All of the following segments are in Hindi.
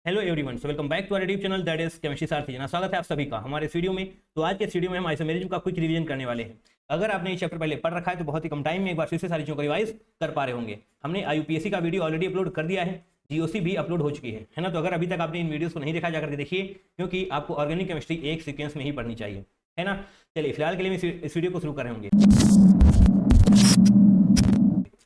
Hello everyone, so welcome back to our YouTube channel that is chemistry Sarathi Jana. स्वागत है आप सभी का हमारे इस वीडियो में। तो आज के इस वीडियो में हम आइसोमेरिज्म का क्विक रिवीजन करने वाले हैं। अगर आपने ये चैप्टर पहले पढ़ रखा है तो बहुत ही कम टाइम में एक बार फिर से सारी चीज़ों को रिवाइज कर पा रहे होंगे। हमने आईयूपीएससी का वीडियो ऑलरेडी अपलोड कर दिया है, जीओसी भी अपलोड हो चुकी है ना। तो अगर अभी तक आपने इन वीडियोस को नहीं देखा, जाकर के देखिए, क्योंकि आपको ऑर्गेनिक केमिस्ट्री एक सीक्वेंस में ही पढ़नी चाहिए, है ना। चलिए फिलहाल के लिए इस वीडियो को शुरू कर रहे होंगे।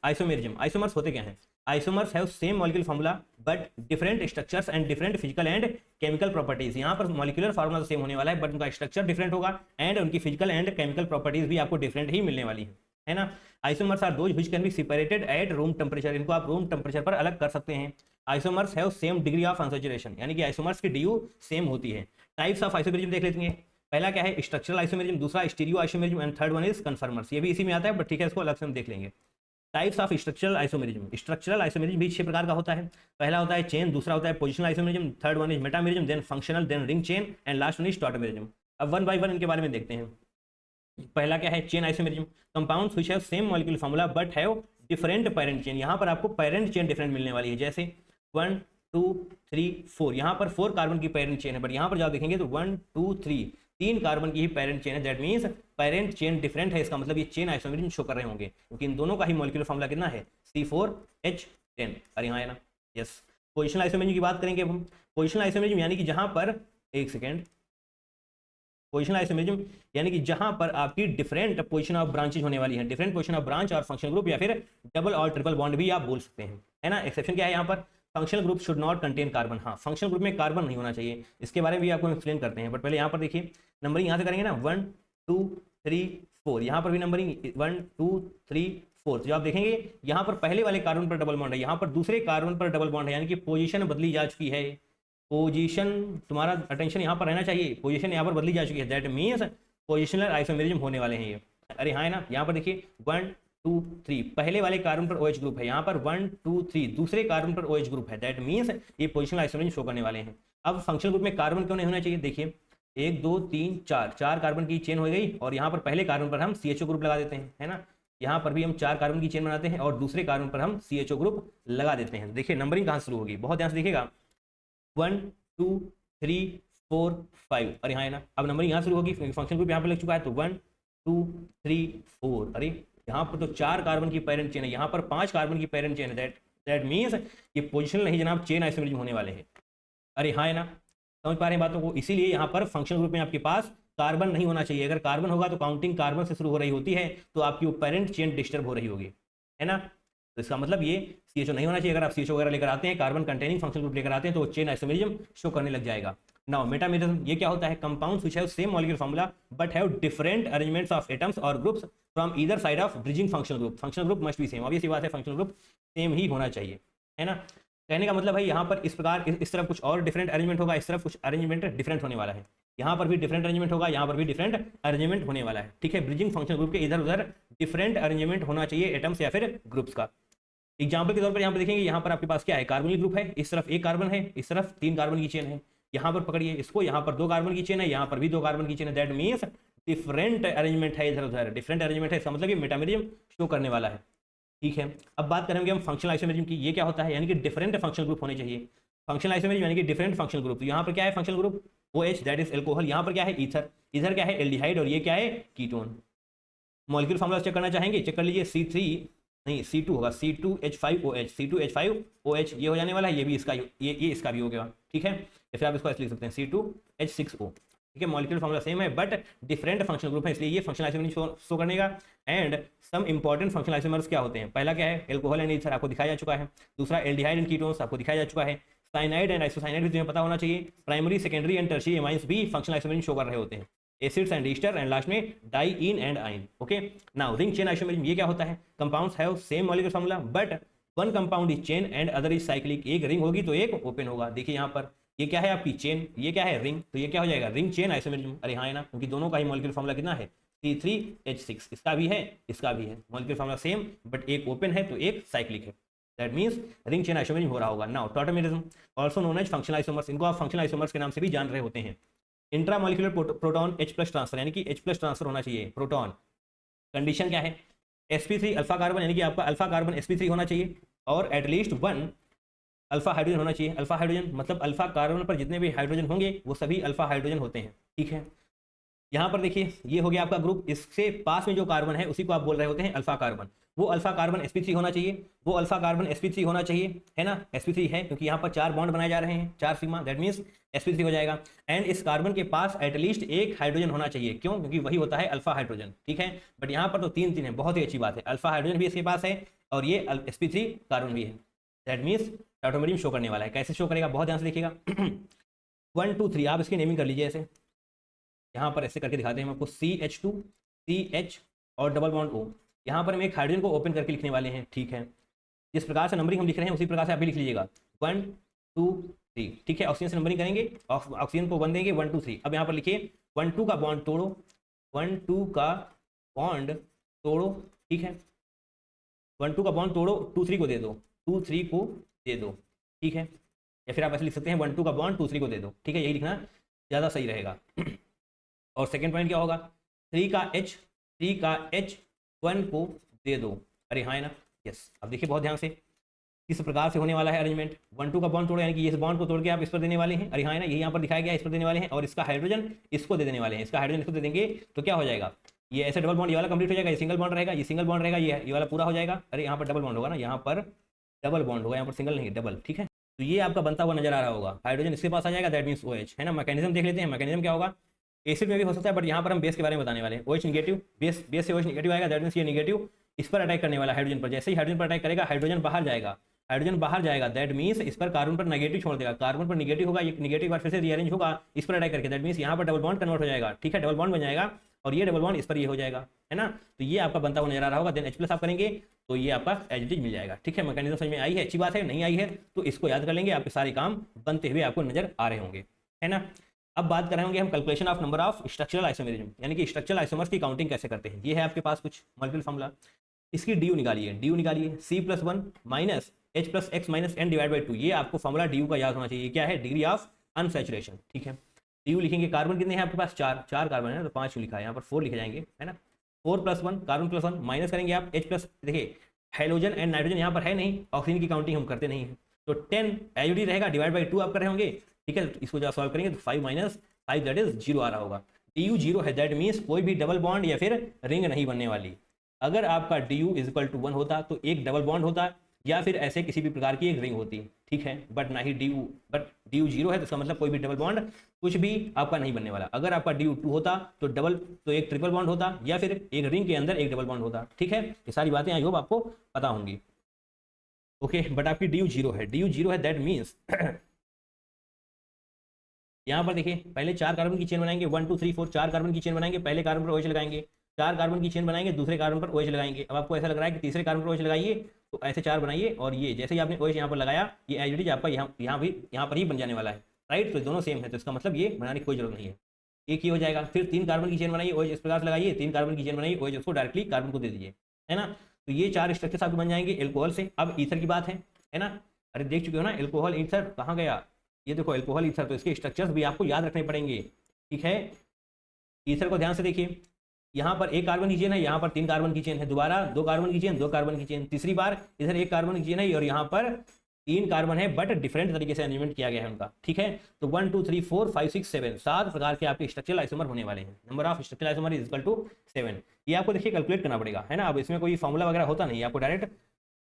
आइसोमेरिज्म, आइसोमर्स होते क्या हैं? Isomers have same molecular formula but different structures and different physical and chemical properties. यहाँ पर मॉलिक्यूलर फार्मूला तो सेम होने वाला है, बट उनका स्ट्रक्चर डिफरेंट होगा एंड उनकी फिजिकल एंड केमिकल प्रॉपर्टीज भी आपको डिफरेंट ही मिलने वाली है ना। Isomers are those which can be separated at room temperature. इनको आप रूम टेम्परेचर पर अलग कर सकते हैं। Isomers have same degree of unsaturation, यानी कि आइसोमर्स की ड्यू सेम होती है। टाइप्स ऑफ आइसोमेरिज्म देख लेते हैं। पहला क्या है? स्ट्रक्चरल आइसोमेरिज्म, दूसरा stereo isomerism and third one is conformers. ये भी इसी में आता है, बट ठीक है, इसको अलग से हम देख लेंगे। Types of structural isomerism. Structural isomerism भी 6 प्रकार का होता है। पहला होता है चेन, दूसरा होता है positional isomerism, third one is metamerism, then functional, then ring chain and last one is tautomerism. अब वन बाय वन इनके बारे में देखते हैं। पहला क्या है? Chain isomerism. Compounds which have same molecular formula but have different parent chain. यहाँ पर आपको पेरेंट चेन डिफरेंट मिलने वाली है, जैसे 1 2 3 4। यहाँ पर 4 कार्बन की पेरेंट चेन है, बट यहाँ पर जब देखेंगे तो 1 2 3 3 कार्बन की ही पेरेंट चेन है। That means parent chain different है। इसका मतलब ये चेन आइसोमेरिज्म शो कर रहे होंगे, क्योंकि इन दोनों का ही मॉलिक्यूलर फार्मूला कितना है? C4H10। अरे हाँ है ना, यस। पोजिशनल आइसोमेरिज्म की बात करेंगे अब हम। पोजिशनल आइसोमेरिज्म यानी कि जहां पर, एक सेकेंड, पोजिशनल आइसोमेरिज्म यानी कि जहां पर आपकी डिफरेंट पोजीशन ऑफ ब्रांचेज होने वाली है, डिफरेंट पोजीशन ऑफ ब्रांच और फंक्शनल ग्रुप, या फिर डबल और ट्रिपल बॉन्ड भी आप बोल सकते हैं, है ना। एक्सेप्शन क्या है यहाँ पर? Functional group should not contain carbon. हाँ, फंक्शनल ग्रुप में कार्बन नहीं होना चाहिए। इसके बारे में भी आपको एक्सप्लेन करते हैं, बट पहले यहाँ पर देखिए, नंबरिंग यहाँ से करेंगे ना, 1 2 3 4। यहाँ पर भी नंबरिंग 1 2 3 4। जो आप देखेंगे यहाँ पर पहले वाले कार्बन पर डबल बॉन्ड है, यहाँ पर दूसरे कार्बन पर डबल बॉन्ड है, यानी कि पोजीशन बदली जा चुकी है। पोजीशन, तुम्हारा अटेंशन यहाँ पर रहना चाहिए, पोजीशन यहाँ पर बदली जा चुकी है। दैट मीन्स पोजिशनल आइसोमेरिज्म होने वाले हैं ये। अरे हाँ है ना। यहाँ पर देखिए 1 2 3, पहले वाले कार्बन पर OH ग्रुप है, यहाँ पर 1 2 3 दूसरे कार्बन पर OH ग्रुप है। दैट मीन्स ये पोजिशनल आइसोमेरिज्म शो करने वाले हैं। अब फंक्शनल ग्रुप में कार्बन क्यों नहीं होना चाहिए? देखिए 1 2 3 4, 4 कार्बन की चेन हो गई, और यहाँ पर पहले कार्बन पर हम CHO ग्रुप लगा देते हैं, है ना। यहाँ पर भी हम 4 कार्बन की चेन बनाते हैं और दूसरे कार्बन पर हम CHO ग्रुप लगा देते हैं। देखिए नंबरिंग कहाँ शुरू होगी, बहुत ध्यान से देखिएगा। 1 2 3 4 5। अरे हाँ है ना। अब नंबरिंग यहाँ शुरू होगी, फंक्शन ग्रुप यहाँ पर लग चुका है, तो 1 2 3 4। अरे यहाँ पर तो 4 कार्बन की पेरेंट चेन है, यहाँ पर 5 कार्बन की पेरेंट चेन है। दैट मीन्स ये पोजिशनल नहीं जनाब, चेन आइसोमेरिज्म होने वाले हैं। अरे हाँ है ना, समझ पा रहे हैं बातों को। इसीलिए यहाँ पर फंक्शनल ग्रुप में आपके पास कार्बन नहीं होना चाहिए। अगर कार्बन होगा तो काउंटिंग कार्बन से शुरू हो रही होती है, तो आपकी वो पेरेंट चेन डिस्टर्ब हो रही होगी, है ना। तो इसका मतलब ये CHO नहीं होना चाहिए। अगर आप CHO वगैरह लेकर आते हैं, कार्बन कंटेनिंग फंक्शनल ग्रुप लेकर आते हैं, तो वो चेन आइसोमेरिज्म शो करने लग जाएगा। नाउ मेटामेरिज्म, ये क्या होता है? Compounds which have same molecular formula but have different arrangements of atoms और groups from either side of bridging functional group. Functional group must be same, obvious सी बात है, फंक्शनल ग्रुप सेम ही होना चाहिए, है ना। कहने का मतलब है यहाँ पर इस प्रकार, इस तरफ कुछ और डिफरेंट अरेंजमेंट होगा, इस तरफ कुछ अरेंजमेंट डिफरेंट होने वाला है। यहाँ पर भी डिफरेंट अरेंजमेंट होगा, यहाँ पर भी डिफरेंट अरेंजमेंट होने वाला है, ठीक है। ब्रिजिंग फंक्शनल ग्रुप के इधर उधर डिफरेंट अरेंजमेंट होना चाहिए एटम्स या फिर ग्रुप्स का। एग्जाम्पल के तौर पर यहाँ पर देखेंगे, यहाँ पर आपके पास क्या है? कार्बोनिल ग्रुप है, इस तरफ 1 कार्बन है, इस तरफ 3 कार्बन की चेन है। यहाँ पर पकड़िए इसको, यहाँ पर 2 कार्बन की चेन है, यहाँ पर भी 2 कार्बन की चेन है। दैट मीन्स डिफरेंट अरेंजमेंट है, इधर उधर डिफरेंट अरेंजमेंट है। इसका मतलब ये मेटामेरिज्म शो करने वाला है, ठीक है। अब बात करेंगे हम फंक्शनल आइसोमेरिज्म की। ये क्या होता है? यानी कि डिफरेंट फंक्शनल ग्रुप होने चाहिए। फंक्शनल आइसोमेरिज्म यानी कि डिफरेंट फंक्शनल ग्रुप। तो यहाँ पर क्या है functional group? OH, that is alcohol. यहाँ पर क्या है? ईथर। इधर क्या है? एल्डिहाइड। और ये क्या है? कीटोन। मॉलिक्यूलर फार्मूला चेक करना चाहेंगे? चेक कर लीजिए। C3 नहीं, C2 होगा, C2H5OH, C2H5OH ये हो जाने वाला है। ये भी इसका, ये इसका भी हो गया, ठीक है। या फिर आप इसको ऐसे लिख सकते हैं C2H6O, ठीक है। मॉलिक्यूलर फार्मूला सेम है बट डिफरेंट फंक्शनल ग्रुप है, इसलिए ये फंक्शनल आइसोमेरिज्म शो करने का। And some important functional isomers क्या होते हैं? पहला क्या है? एल्कोहल एंड ईथर, आपको दिखाया जा चुका है। दूसरा एल्डिहाइड एंड कीटोन्स, आपको दिखाया जा चुका है। साइनाइड एंड आइसोसाइनाइड भी तुम्हें पता होना चाहिए। Primary, secondary and tertiary amines भी फंक्शनल आइसोमेरिज्म शो कर रहे होते हैं। Acids and Easter, and last में डाइईन एंड आइन, okay. Now ring chain isomerism, ये क्या होता है? Compounds have same molecular formula but one compound is chain and other is cyclic. एक रिंग होगी तो एक ओपन होगा। देखिए यहाँ पर ये क्या है? आपकी चेन, ये क्या है? रिंग। तो ये क्या हो जाएगा? Ring chain isomerism. अरे हाँ है ना, क्योंकि दोनों का ही मॉलिक्यूलर फार्मूला कितना है? C3H6। इसका भी है, इसका भी है, मॉलिक्यूलर फार्मूला सेम, बट एक ओपन है तो एक साइक्लिक है। That means ring chain isomerism हो रहा होगा। Now tautomerism, also known as functional isomers, इनको आप फंक्शनल आइसोमर्स के नाम से भी जान रहे होते हैं। इंट्रामोलिकुलर प्रोटॉन H+ ट्रांसफर, यानी कि H+ ट्रांसफर होना चाहिए प्रोटॉन। कंडीशन क्या है? sp3 अल्फा कार्बन, यानी कि आपका अल्फा कार्बन sp3 होना चाहिए, और एटलीस्ट 1 अल्फा हाइड्रोजन होना चाहिए। अल्फा हाइड्रोजन मतलब अल्फा कार्बन पर जितने भी हाइड्रोजन होंगे वो सभी अल्फा हाइड्रोजन होते हैं, ठीक है। यहाँ पर देखिए ये हो गया आपका ग्रुप, इससे पास में जो कार्बन है उसी को आप बोल रहे होते हैं अल्फा कार्बन। वो अल्फा कार्बन sp3 होना चाहिए, वो अल्फा कार्बन sp3 होना चाहिए, है ना। sp3 है क्योंकि यहाँ पर 4 बॉन्ड बनाए जा रहे हैं, 4 सिग्मा, दैट मीन्स sp3 हो जाएगा। एंड इस कार्बन के पास एटलीस्ट एक हाइड्रोजन होना चाहिए, क्यों? क्योंकि वही होता है अल्फा हाइड्रोजन, ठीक है। बट यहाँ पर तो 3 है, बहुत ही अच्छी बात है। अल्फा हाइड्रोजन भी इसके पास है और ये sp3 कार्बन भी है, दैट मीन्स ऑटोमेटिक शो करने वाला है। कैसे शो करेगा, बहुत ध्यान से देखिएगा। 1 2 3 आप इसकी नेमिंग कर लीजिए ऐसे, यहाँ पर ऐसे करके दिखाते हैं हम आपको, CH2 CH और डबल बॉन्ड O। यहाँ पर हम एक हाइड्रोजन को ओपन करके लिखने वाले हैं, ठीक है। जिस प्रकार से नंबरिंग हम लिख रहे हैं उसी प्रकार से आप भी लिख लीजिएगा, 1 2 3, ठीक है। ऑक्सीजन से नंबरिंग करेंगे, ऑक्सीजन को 1 देंगे, 1 2 3। अब यहाँ पर लिखिए 1 2 का बॉन्ड तोड़ो, 1 2 का बॉन्ड तोड़ो, ठीक है। 1 2 का बॉन्ड तोड़ो, 2 3 को दे दो, 2 3 को दे दो, ठीक है। या फिर आप ऐसे लिख सकते हैं 1 2 का बॉन्ड 2 3 को दे दो, ठीक है। यही लिखना ज़्यादा सही रहेगा। और सेकेंड पॉइंट क्या होगा, 3 का H 1 को दे दो। अरे हाँ है ना, यस। अब देखिए बहुत ध्यान से किस प्रकार से होने वाला है अरेंजमेंट। 1 2 का बॉन्ड तोड़ो, यानी कि इस बॉन्ड को तोड़ के आप इस पर देने वाले हैं। अरे हाँ है ना, यही यहाँ पर दिखाया गया, इस पर देने वाले हैं। और इसका हाइड्रोजन इसको दे देने वाले हैं, इसका हाइड्रोजन इसको दे देंगे तो क्या हो जाएगा, ये ऐसे डबल बॉन्ड ये वाला कंप्लीट हो जाएगा, ये सिंगल बॉन्ड रहेगा, ये सिंगल बॉन्ड रहेगा, ये वाला पूरा हो जाएगा। अरे यहाँ पर डबल बॉन्ड होगा ना, यहाँ पर डबल बॉन्ड होगा, यहाँ पर सिंगल नहीं डबल, ठीक है। तो ये आपका बनता हुआ नजर आ रहा होगा, हाइड्रोजन इसके पास आ जाएगा, दैट मीन्स OH, है ना। मैकेनिज्म देख लेते हैं, मैकेनिज्म क्या होगा। एसिड में भी हो सकता है, बट यहाँ पर हम बेस के बारे में बताने वाले हैं। OH निगेटिव, बेस से OH निगेटिव आएगा, दैट मीन्स ये निगेटिव इस पर अटैक करने वाला हाइड्रोजन पर। जैसे ही हाइड्रोजन पर अटैक करेगा, हाइड्रोजन बाहर जाएगा, हाइड्रोजन बाहर जाएगा, दैट मीन्स इस पर कार्बन पर नेगेटिव छोड़ देगा, कार्बन पर नेगेटिव होगा, ये नेगेटिव बार फिर से रीअरेंज होगा इस पर अटैक करके, दैट मीन्स यहाँ पर डबल बॉन्ड कन्वर्ट हो जाएगा, ठीक है। डबल बॉन्ड बन जाएगा और ये डबल बॉन्ड इस पर ये हो जाएगा, है ना। तो ये आपका बनता हुआ नजर आ रहा होगा। देन H+ आप करेंगे तो ये आपका एज इट इज मिल जाएगा, ठीक है। मैकेनिज्म समझ में आई है, अच्छी बात है। नहीं आई है तो इसको याद कर लेंगे, आपके सारे काम बनते हुए आपको नजर आ रहे होंगे, है ना। अब बात कर रहे होंगे हम calculation of number of structural isomerism, यानी कि स्ट्रक्चरल आइसोमर्स की काउंटिंग कैसे करते हैं। ये है आपके पास कुछ मॉलिक्यूलर फार्मूला, इसकी DU निकालिए, DU निकालिए C+1 minus H+X minus N divide by 2। ये आपको फार्मूला DU का याद होना चाहिए। क्या है, डिग्री ऑफ अनसैचुरेशन, ठीक है। DU लिखेंगे, कार्बन कितने हैं आपके पास, 4 कार्बन है तो 5 लिखा है, यहाँ पर 4 लिखे जाएंगे, है ना। 4+1 कार्बन +1 माइनस करेंगे आप H+, देखिए हाइड्रोजन एंड नाइट्रोजन यहाँ पर है नहीं, ऑक्सीजन की काउंटिंग हम करते नहीं है, तो 10 एच रहेगा, डिवाइड बाई 2 आप कर रहे होंगे, ठीक है। इसको जब सॉल्व करेंगे तो 5 माइनस 5 दैट इज 0 आ रहा होगा। DU 0 है, दैट मीन्स कोई भी डबल बॉन्ड या फिर रिंग नहीं बनने वाली। अगर आपका DU इज इक्वल टू 1 होता तो एक डबल बॉन्ड होता या फिर ऐसे किसी भी प्रकार की एक रिंग होती, ठीक है। बट ना ही DU 0 है, तो इसका मतलब कोई भी डबल बॉन्ड कुछ भी आपका नहीं बनने वाला। अगर आपका DU 2 होता तो एक ट्रिपल बॉन्ड होता या फिर एक रिंग के अंदर एक डबल बॉन्ड होता, ठीक है। ये सारी बातें आई होप आपको पता होंगी, ओके। बट आपकी DU 0 है, DU 0 है, दैट मीन्स यहाँ पर देखिए पहले 4 कार्बन की चेन बनाएंगे, 1 2 3 4, 4 कार्बन की चेन बनाएंगे, पहले कार्बन पर OH लगाएंगे, 4 कार्बन की चेन बनाएंगे, दूसरे कार्बन पर OH लगाएंगे। अब आपको ऐसा लग रहा है कि तीसरे कार्बन पर OH लगाइए, तो ऐसे 4 बनाइए और ये जैसे ही आपने OH यहाँ पर लगाया, ये एज इट इज आपका यहाँ पर ही बन जाने वाला है, राइट। तो दोनों सेम है, तो इसका मतलब ये बनाने की कोई जरूरत नहीं है, एक ही हो जाएगा। फिर 3 कार्बन की चेन बनाइए, OH इस प्रकार से लगाइए, 3 कार्बन की चेन बनाइए, OH उसको डायरेक्टली कार्बन को दे दीजिए, है ना। तो ये 4 स्ट्रक्चर्स आपके बन जाएंगे एल्कोहल से। अब ईथर की बात है ना। अरे देख चुके हो ना, एल्कोहल ईथर कहाँ गया, ये देखो एल्कोहल ईथर, तो इसके स्ट्रक्चर्स भी आपको याद रखने पड़ेंगे, ठीक है। ईथर को ध्यान से देखिए, यहाँ पर 1 कार्बन की चेन है, यहाँ पर 3 कार्बन की चेन है, दोबारा 2 कार्बन की चेन, 2 कार्बन की चेन, तीसरी बार इधर 1 कार्बन की चेन है और यहाँ पर 3 कार्बन है, बट डिफरेंट तरीके से अरेंजमेंट किया गया है उनका, ठीक है। तो 1 2 3 4 5 6 7 7 प्रकार के आपके स्ट्रक्चरल आइसोमर होने वाले हैं। Number of structural isomer is equal to 7। ये आपको देखिए कैलकुलेट करना पड़ेगा, है ना। अब इसमें कोई फॉर्मूला वगैरह होता नहीं, आपको डायरेक्ट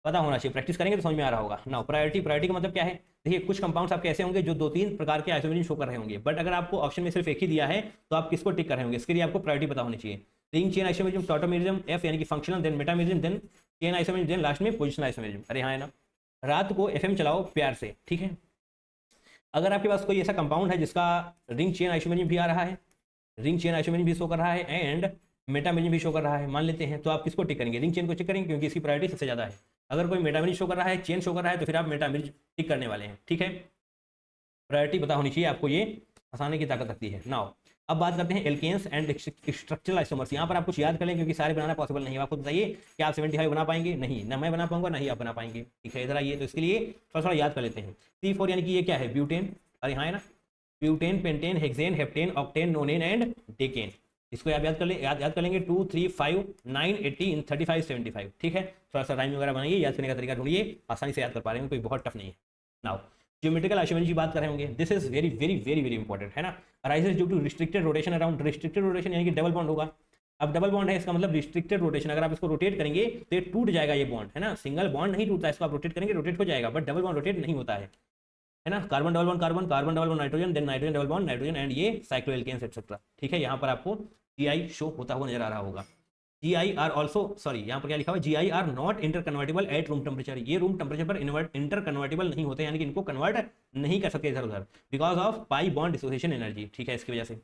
पता होना चाहिए, प्रैक्टिस करेंगे तो समझ में आ रहा होगा ना। प्रायोरिटी का मतलब क्या है, देखिए कुछ कंपाउंड्स आपके ऐसे होंगे जो 2-3 प्रकार के आइसोमेरिज्म शो कर रहे होंगे, बट अगर आपको ऑप्शन में सिर्फ एक ही दिया है तो आप किसको टिक कर रहे होंगे, इसके लिए आपको प्रायोरिटी पता होनी चाहिए। Ring chain isomerism, tautomerism, F यानी कि functional, then metamerism, then chain isomerism, then last में पोजिशनल आइसोमेरिज्म। अरे हाँ है ना, रात को FM चलाओ प्यार से, ठीक है। अगर आपके पास कोई ऐसा कंपाउंड है जिसका रिंग चेन आइसोमेरिज्म भी आ रहा है, रिंग चेन आइसोमेरिज्म भी शो कर रहा है एंड मेटामेरिज्म भी शो कर रहा है, मान लेते हैं, तो आप किसको टिक करेंगे, रिंग चेन को टिक करेंगे क्योंकि इसकी प्रायोरिटी सबसे ज्यादा है। अगर कोई मेटामेरिज्म शो कर रहा है, चेन शो कर रहा है, तो फिर आप मेटामेरिज्म टिक करने वाले हैं, ठीक है। प्रायोरिटी पता होनी चाहिए आपको, ये आसानी की ताकत रखती है। नाउ अब बात करते हैं एल्केन्स एंड स्ट्रक्चरल आइसोमर्स। यहाँ पर आप कुछ याद कर लें क्योंकि सारे बनाना पॉसिबल नहीं है। आपको बताइए कि आप 75 बना पाएंगे, नहीं ना मैं बना पाऊंगा, नहीं आप बना पाएंगे, ठीक है। इधर आइए, तो इसके लिए थोड़ा थोड़ा याद कर लेते हैं। C4 यानी कि ये क्या है, ब्यूटेन, अरे हाँ है ना, butane, pentane, hexane, heptane, octane, नोनेन and decane. इसको आप याद कर ले, याद कर लेंगे 2 3 5 9 18 35 75, ठीक है। थोड़ा सा राइम वगैरह बनाइए, याद करने का तरीका ढूंढिए, आसानी से याद कर पा रहे हैं, कोई बहुत टफ नहीं है। नाउ ज्योमेट्रिकल आइसोमेरी की बात कर रहे होंगे, this is very very very very important है ना। Arises due to restricted rotation around, restricted rotation यानी कि डबल बॉन्ड होगा। अब डबल बॉन्ड है, इसका मतलब रिस्ट्रिक्टेड रोटेशन, अगर आप इसको रोटेट करेंगे तो ये टूट जाएगा ये बॉन्ड, है ना। सिंगल बॉन्ड नहीं टूटता, इसको आप रोटेट करेंगे रोटेट हो जाएगा, बट डबल बॉन्ड रोटेट नहीं होता है ना। Carbon double bond carbon, carbon double bond nitrogen, then nitrogen double bond nitrogen and ये साइक्लोएल्केन्स एटसेट्रा, ठीक है। यहाँ पर आपको GI शो होता हुआ नजर आ रहा होगा। GI आर ऑल्सो, सॉरी यहाँ पर क्या लिखा हुआ है, GI are not interconvertible at room temperature, ये रूम टेम्परेचर पर इंटर कन्वर्टेबल नहीं होते, यानी कि इनको कन्वर्ट नहीं कर सकते इधर उधर, because of pi bond dissociation energy, ठीक है, इसकी वजह से।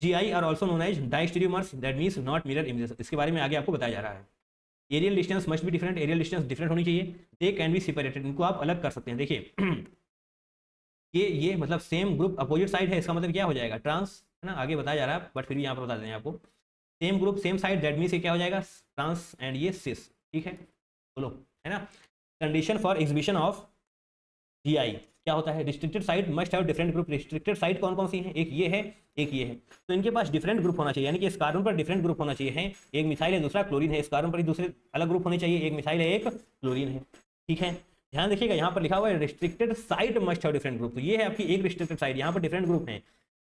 GI are also known as diastereomers, that means not mirror images, इसके बारे में आगे आपको बताया जा रहा है। Aerial distance must be different, aerial distance different होनी चाहिए, दे कैन बी सेपरेटेड, इनको आप अलग कर सकते हैं। देखिए ये मतलब सेम ग्रुप अपोजिट साइड है, इसका मतलब क्या हो जाएगा, ट्रांस, है ना, आगे बताया जा रहा है बट फिर भी यहाँ पर बता दें आपको, same group same side, that means ये क्या हो जाएगा, ट्रांस एंड ये सिस, ठीक है, बोलो, है ना। Condition for exhibition of GI क्या होता है, restricted side must have different group, restricted side कौन कौन सी है, एक ये है एक ये है, तो इनके पास डिफरेंट ग्रुप होना चाहिए, यानी कि इस कार्बन पर डिफरेंट ग्रुप होना चाहिए, है एक मिसाइल है दूसरा क्लोरीन है, इस कार्बन पर दूसरे अलग ग्रुप होने चाहिए, एक मिसाइल है एक क्लोरीन है, ठीक है। ध्यान देखिएगा यहाँ पर लिखा हुआ है restricted side must have different group, तो ये है आपकी एक रिस्ट्रिक्टेड साइड, यहाँ पर डिफरेंट ग्रुप है,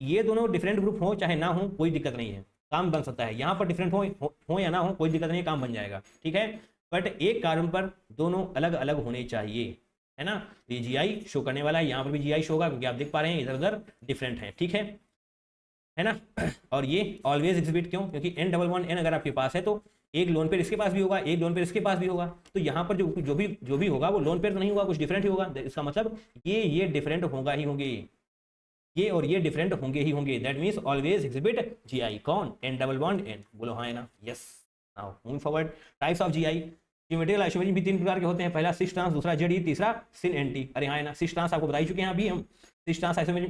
ये दोनों डिफरेंट ग्रुप हो चाहे ना हो कोई दिक्कत नहीं है, काम बन सकता है, यहाँ पर डिफरेंट हो या ना हो कोई दिक्कत नहीं, काम बन जाएगा, ठीक है। बट एक कार्बन पर दोनों अलग अलग होने चाहिए, है ना। ये GI शो करने वाला है, यहाँ पर भी GI शो होगा क्योंकि आप देख पा रहे हैं इधर उधर डिफरेंट है, ठीक है ना। और ये ऑलवेज एग्जिबिट क्यों, क्योंकि N डबल बॉन्ड N अगर आपके पास है तो एक लोन पेयर इसके पास भी होगा, एक लोन पेयर इसके पास भी होगा, तो यहाँ पर जो भी होगा वो लोन पेयर तो नहीं होगा, कुछ डिफरेंट ही होगा, इसका मतलब ये डिफरेंट होगा ही होंगे, ये और ये डिफरेंट होंगे ही होंगे, that means always exhibit GI, कौन, N डबल बॉन्ड N, बोलो हाँ है ना, yes. Now moving forward, types of GI, geometrical isomery भी 3 प्रकार के होते हैं, पहला सिस ट्रांस, दूसरा ZE, तीसरा सिन NT, अरे हाँ है ना, सिस ट्रांस आपको बता ही चुके हैं अभी हम, cis trans isomery